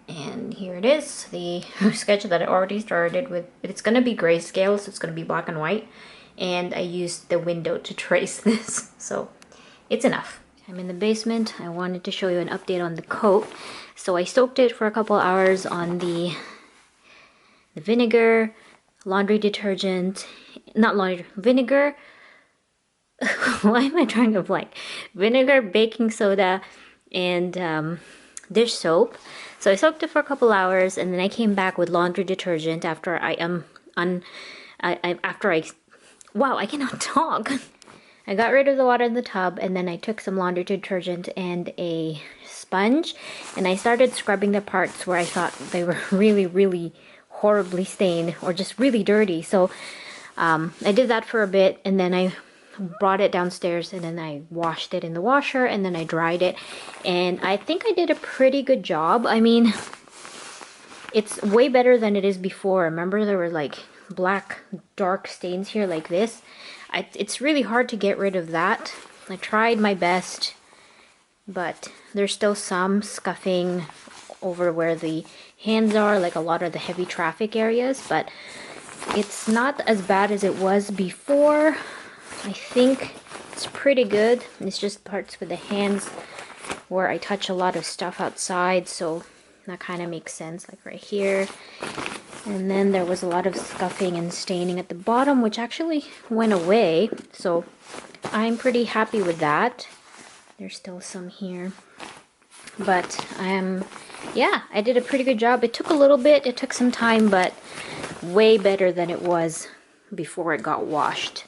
and here it is, the sketch that I already started with. It's going to be grayscale, so it's going to be black and white. And I used the window to trace this, so it's enough. I'm in the basement. I wanted to show you an update on the coat. So I soaked it for a couple hours on the vinegar, laundry detergent, not laundry, vinegar. Why am I trying to blank? Vinegar, baking soda, and dish soap. So I soaked it for a couple hours, and then I came back with laundry detergent after wow, I cannot talk. I got rid of the water in the tub, and then I took some laundry detergent and a sponge, and I started scrubbing the parts where I thought they were really, really horribly stained or just really dirty. So I did that for a bit, and then I brought it downstairs, and then I washed it in the washer, and then I dried it, and I think I did a pretty good job. I mean, it's way better than it is before. Remember, there were like black dark stains here like this. It's really hard to get rid of that. I tried my best, but there's still some scuffing over where the hands are, like a lot of the heavy traffic areas, but it's not as bad as it was before. I think it's pretty good. It's just parts with the hands where I touch a lot of stuff outside, so that kind of makes sense, like right here. And then there was a lot of scuffing and staining at the bottom, which actually went away. So I'm pretty happy with that. There's still some here. But yeah, I did a pretty good job. It took a little bit, it took some time, but way better than it was before it got washed.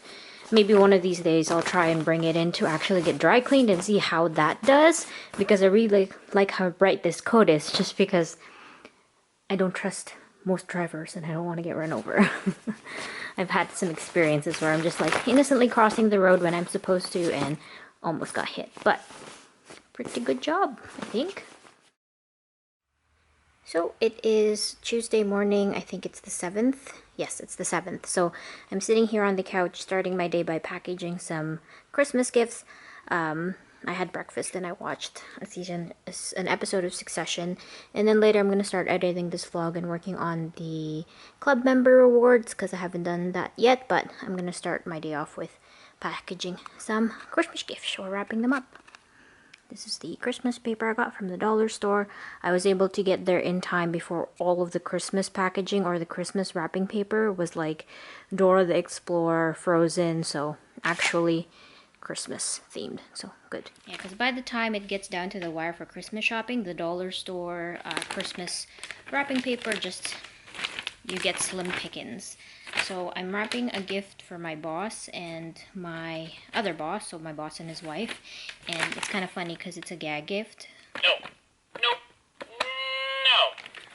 Maybe one of these days I'll try and bring it in to actually get dry cleaned and see how that does. Because I really like how bright this coat is, just because I don't trust most drivers and I don't want to get run over. I've had some experiences where I'm just like innocently crossing the road when I'm supposed to and almost got hit. But pretty good job, I think. So it is Tuesday morning, I think it's the 7th. Yes, it's the 7th. So I'm sitting here on the couch starting my day by packaging some Christmas gifts. I had breakfast and I watched an episode of Succession. And then later I'm going to start editing this vlog and working on the club member rewards because I haven't done that yet. But I'm going to start my day off with packaging some Christmas gifts or wrapping them up. This is the Christmas paper I got from the dollar store. I was able to get there in time before all of the Christmas packaging or the Christmas wrapping paper was like Dora the Explorer, Frozen, so actually Christmas themed, so good. Yeah, because by the time it gets down to the wire for Christmas shopping, the dollar store Christmas wrapping paper just, you get slim pickings. So I'm wrapping a gift for my boss and my other boss, so my boss and his wife. And it's kind of funny because it's a gag gift. No.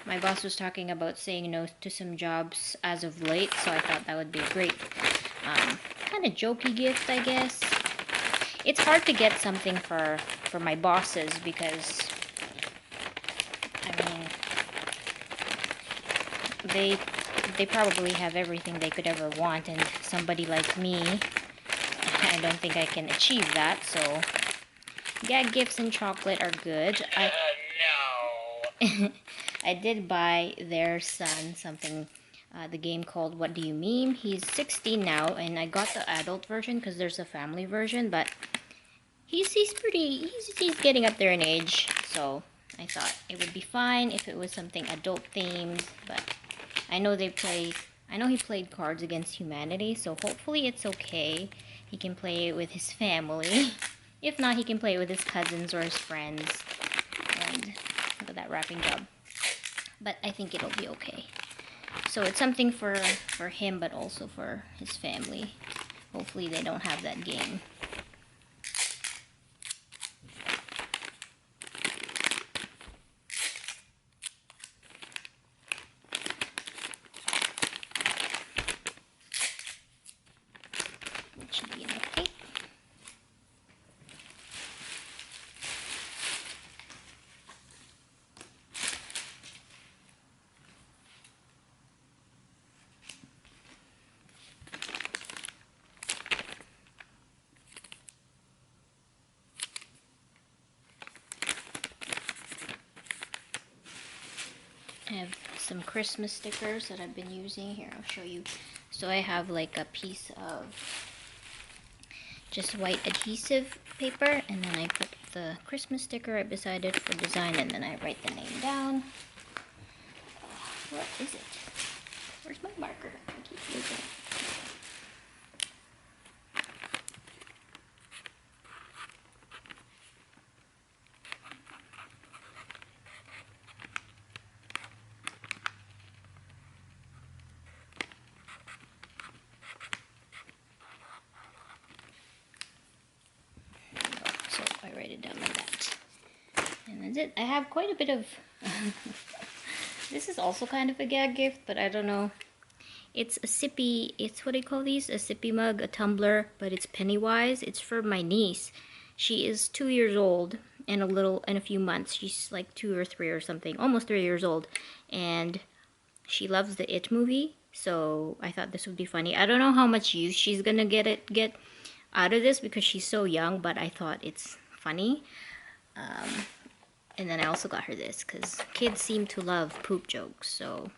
My boss was talking about saying no to some jobs as of late, so I thought that would be a great kind of jokey gift, I guess. It's hard to get something for my bosses because, I mean, they probably have everything they could ever want, and somebody like me, I don't think I can achieve that, so gag gifts and chocolate are good. No. I did buy their son something, the game called What Do You Meme? He's 16 now, and I got the adult version because there's a family version, but he's getting up there in age, so I thought it would be fine if it was something adult themed, but I know he played Cards Against Humanity, so hopefully it's okay. He can play it with his family. If not, he can play it with his cousins or his friends. And look at that wrapping job. But I think it'll be okay. So it's something for him, but also for his family. Hopefully they don't have that game. Should be enough tape. I have some Christmas stickers that I've been using. Here, I'll show you. So I have like a piece of just white adhesive paper, and then I put the Christmas sticker right beside it for design, and then I write the name down. What is it? Where's my marker? I keep losing it. So I write it down like that. And that's it. I have quite a bit of... This is also kind of a gag gift, but I don't know. It's a sippy... It's what do you call these? A sippy mug, a tumbler, but it's Pennywise. It's for my niece. She is 2 years old and in a few months. She's like 2 or 3 or something. Almost 3 years old. And she loves the It movie. So I thought this would be funny. I don't know how much use she's gonna get out of this because she's so young, but I thought it's funny. And then I also got her this because kids seem to love poop jokes. So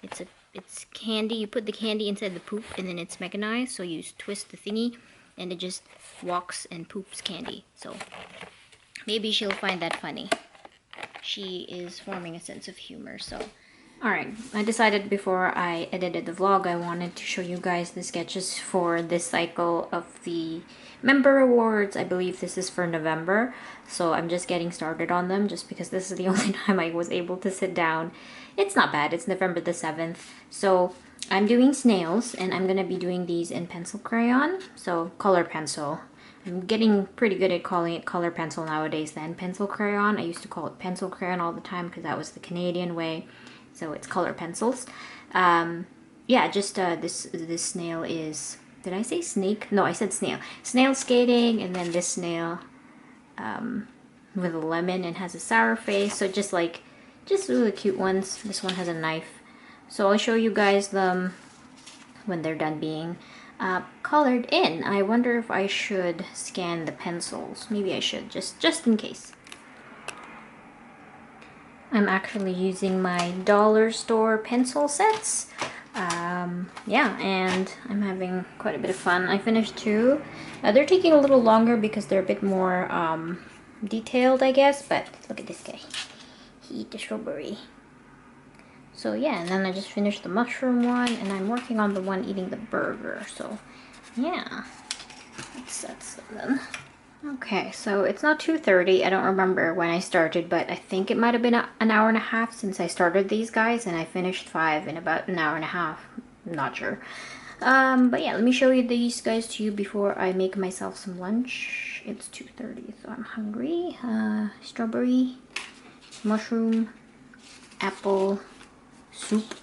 it's candy. You put the candy inside the poop, and then it's mechanized. So you twist the thingy, and it just walks and poops candy. So maybe she'll find that funny. She is forming a sense of humor. So. Alright, I decided before I edited the vlog I wanted to show you guys the sketches for this cycle of the member awards. I believe this is for November, so I'm just getting started on them just because this is the only time I was able to sit down. It's not bad, it's November the 7th. So I'm doing snails, and I'm gonna be doing these in pencil crayon, so color pencil. I'm getting pretty good at calling it color pencil nowadays than pencil crayon. I used to call it pencil crayon all the time because that was the Canadian way. So it's color pencils. Yeah, just this snail is... Did I say snake? No, I said snail. Snail skating, and then this snail with a lemon and has a sour face. So just like Just really cute ones. This one has a knife. So I'll show you guys them when they're done being colored in. I wonder if I should scan the pencils. Maybe I should, just in case. I'm actually using my dollar store pencil sets. Yeah, and I'm having quite a bit of fun. I finished 2. They're taking a little longer because they're a bit more detailed, I guess, but look at this guy. He eat the strawberry. So yeah, and then I just finished the mushroom one, and I'm working on the one eating the burger. So yeah, that's then. Okay, so it's now 2:30. I don't remember when I started, but I think it might have been an hour and a half since I started these guys, and I finished 5 in about an hour and a half. I'm not sure. But yeah, let me show you these guys to you before I make myself some lunch. It's 2:30, so I'm hungry. Strawberry, mushroom, apple, soup,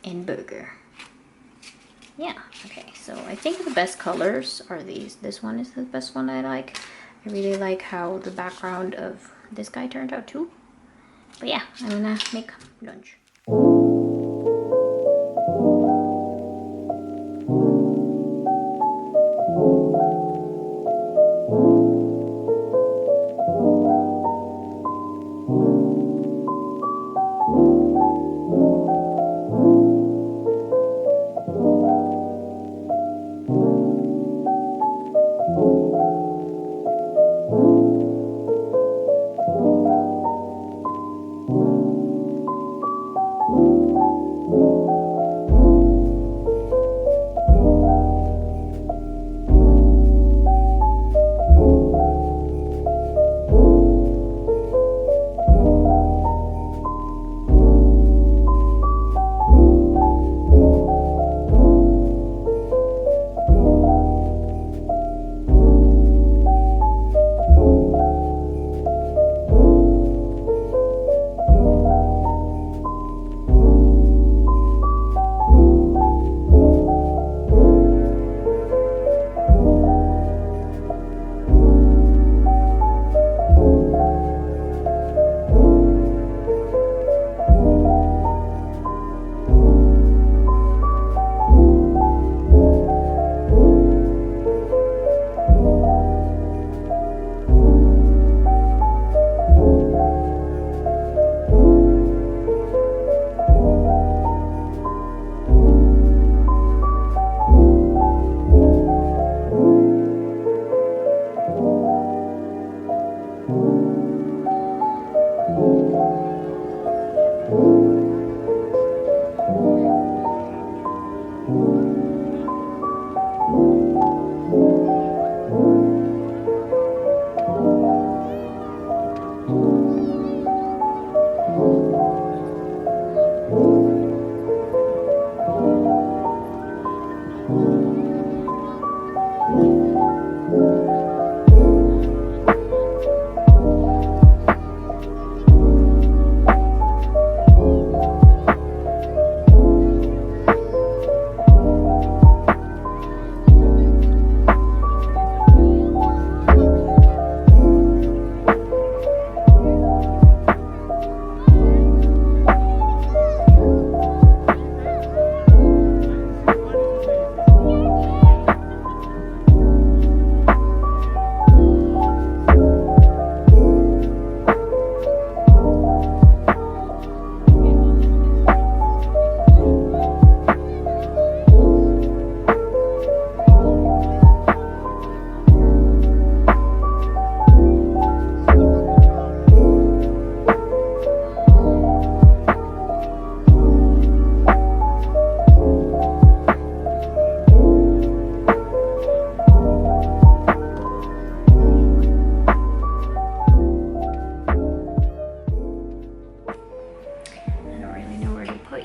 and burger. Yeah, okay, so I think the best colors are these. This one is the best one I like. I really like how the background of this guy turned out too. But yeah, I'm gonna make lunch.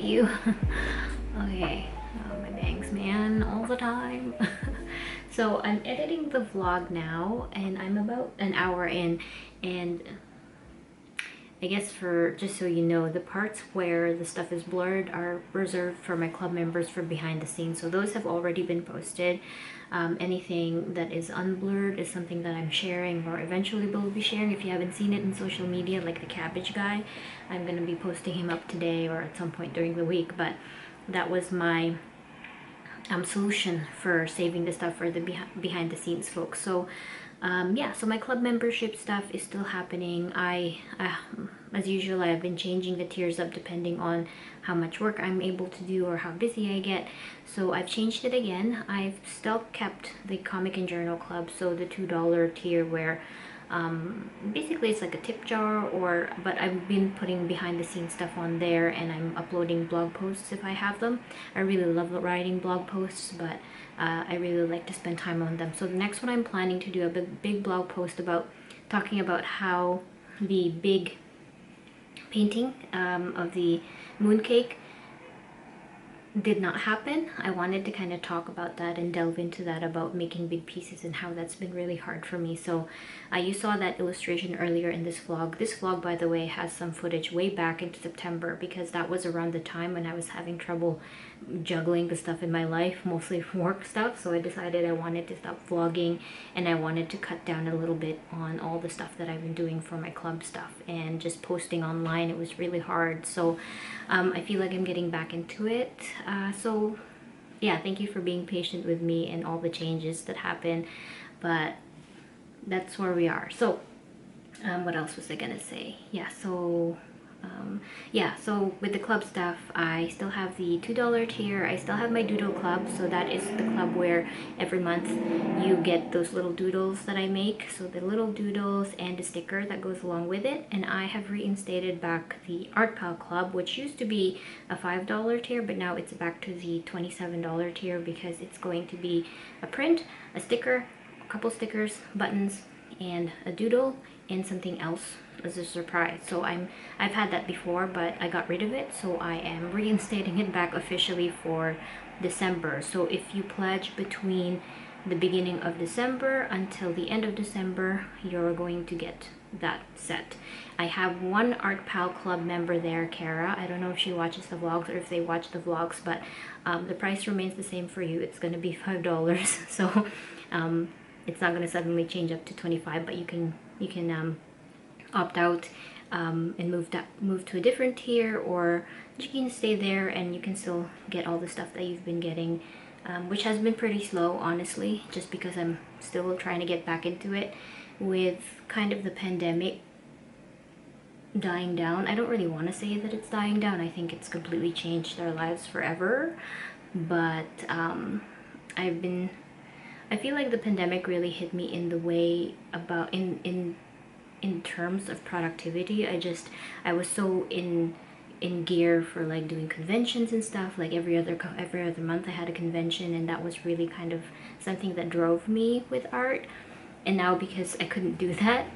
you. Okay, my bangs, man, all the time. So I'm editing the vlog now, and I'm about an hour in, and I guess for just so you know, the parts where the stuff is blurred are reserved for my club members for behind the scenes, so those have already been posted. Anything that is unblurred is something that I'm sharing or eventually will be sharing. If you haven't seen it in social media, like the cabbage guy, I'm going to be posting him up today or at some point during the week. But that was my solution for saving the stuff for the behind the scenes folks. So yeah, so my club membership stuff is still happening. As usual, I've been changing the tiers up depending on how much work I'm able to do or how busy I get. So I've changed it again. I've still kept the comic and journal club, so the $2 tier where basically it's like a tip jar, but I've been putting behind the scenes stuff on there, and I'm uploading blog posts if I have them. I really love writing blog posts, but I really like to spend time on them. So the next one, I'm planning to do a big blog post about talking about how the big painting of the mooncake did not happen. I wanted to kind of talk about that and delve into that, about making big pieces and how that's been really hard for me. So you saw that illustration earlier in this vlog. This vlog, by the way, has some footage way back into September, because that was around the time when I was having trouble juggling the stuff in my life, mostly work stuff. So I decided I wanted to stop vlogging, and I wanted to cut down a little bit on all the stuff that I've been doing for my club stuff, and just posting online, it was really hard. So I feel like I'm getting back into it. So yeah, thank you for being patient with me and all the changes that happen, but that's where we are. So what else was I gonna say? So with the club stuff, I still have the $2 tier. I still have my doodle club, so that is the club where every month you get those little doodles that I make, so the little doodles and a sticker that goes along with it. And I have reinstated back the Art Pal club, which used to be a $5 tier, but now it's back to the $27 tier, because it's going to be a print, a sticker, a couple stickers, buttons, and a doodle, and something else as a surprise. So I've had that before, but I got rid of it, so I am reinstating it back officially for December. So if you pledge between the beginning of December until the end of December, you're going to get that set. I have one Art Pal club member there, Kara. I don't know if she watches the vlogs or if they watch the vlogs, but the price remains the same for you. It's going to be $5. So it's not going to suddenly change up to $25, but you can opt out and move to a different tier, or you can stay there and you can still get all the stuff that you've been getting, which has been pretty slow, honestly, just because I'm still trying to get back into it with kind of the pandemic dying down. I don't really want to say that it's dying down. I think it's completely changed our lives forever, but I feel like the pandemic really hit me in the way about in terms of productivity. I was so in gear for like doing conventions and stuff. Like every other month I had a convention, and that was really kind of something that drove me with art. And now, because I couldn't do that,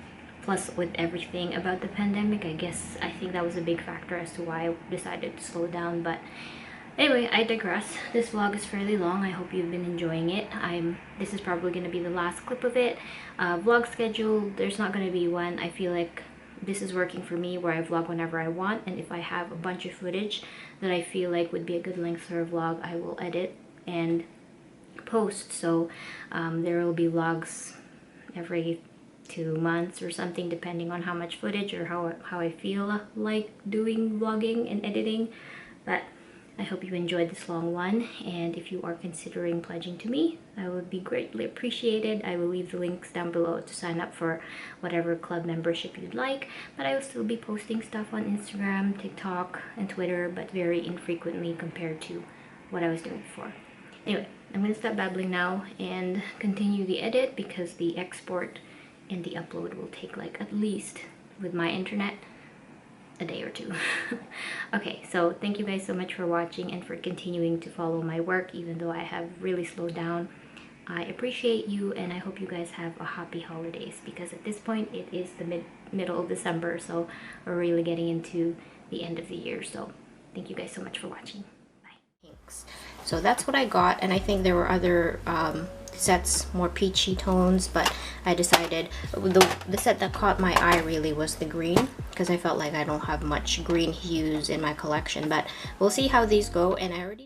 plus with everything about the pandemic, I think that was a big factor as to why I decided to slow down. But anyway, I digress. This vlog is fairly long. I hope you've been enjoying it. This is probably going to be the last clip of it. Vlog schedule, there's not going to be one. I feel like this is working for me, where I vlog whenever I want, and if I have a bunch of footage that I feel like would be a good length for a vlog, I will edit and post. So there will be vlogs every 2 months or something, depending on how much footage or how I feel like doing vlogging and editing. But I hope you enjoyed this long one, and if you are considering pledging to me, I would be greatly appreciated. I will leave the links down below to sign up for whatever club membership you'd like, but I will still be posting stuff on Instagram, TikTok, and Twitter, but very infrequently compared to what I was doing before. Anyway, I'm going to stop babbling now and continue the edit, because the export and the upload will take like, at least with my internet, a day or two. Okay, so thank you guys so much for watching and for continuing to follow my work, even though I have really slowed down. I appreciate you, and I hope you guys have a happy holidays, because at this point it is the middle of December, so we're really getting into the end of the year. So thank you guys so much for watching. Bye. Thanks. So that's what I got, and I think there were other sets, more peachy tones, but I decided the set that caught my eye really was the green, because I felt like I don't have much green hues in my collection. But we'll see how these go. And I already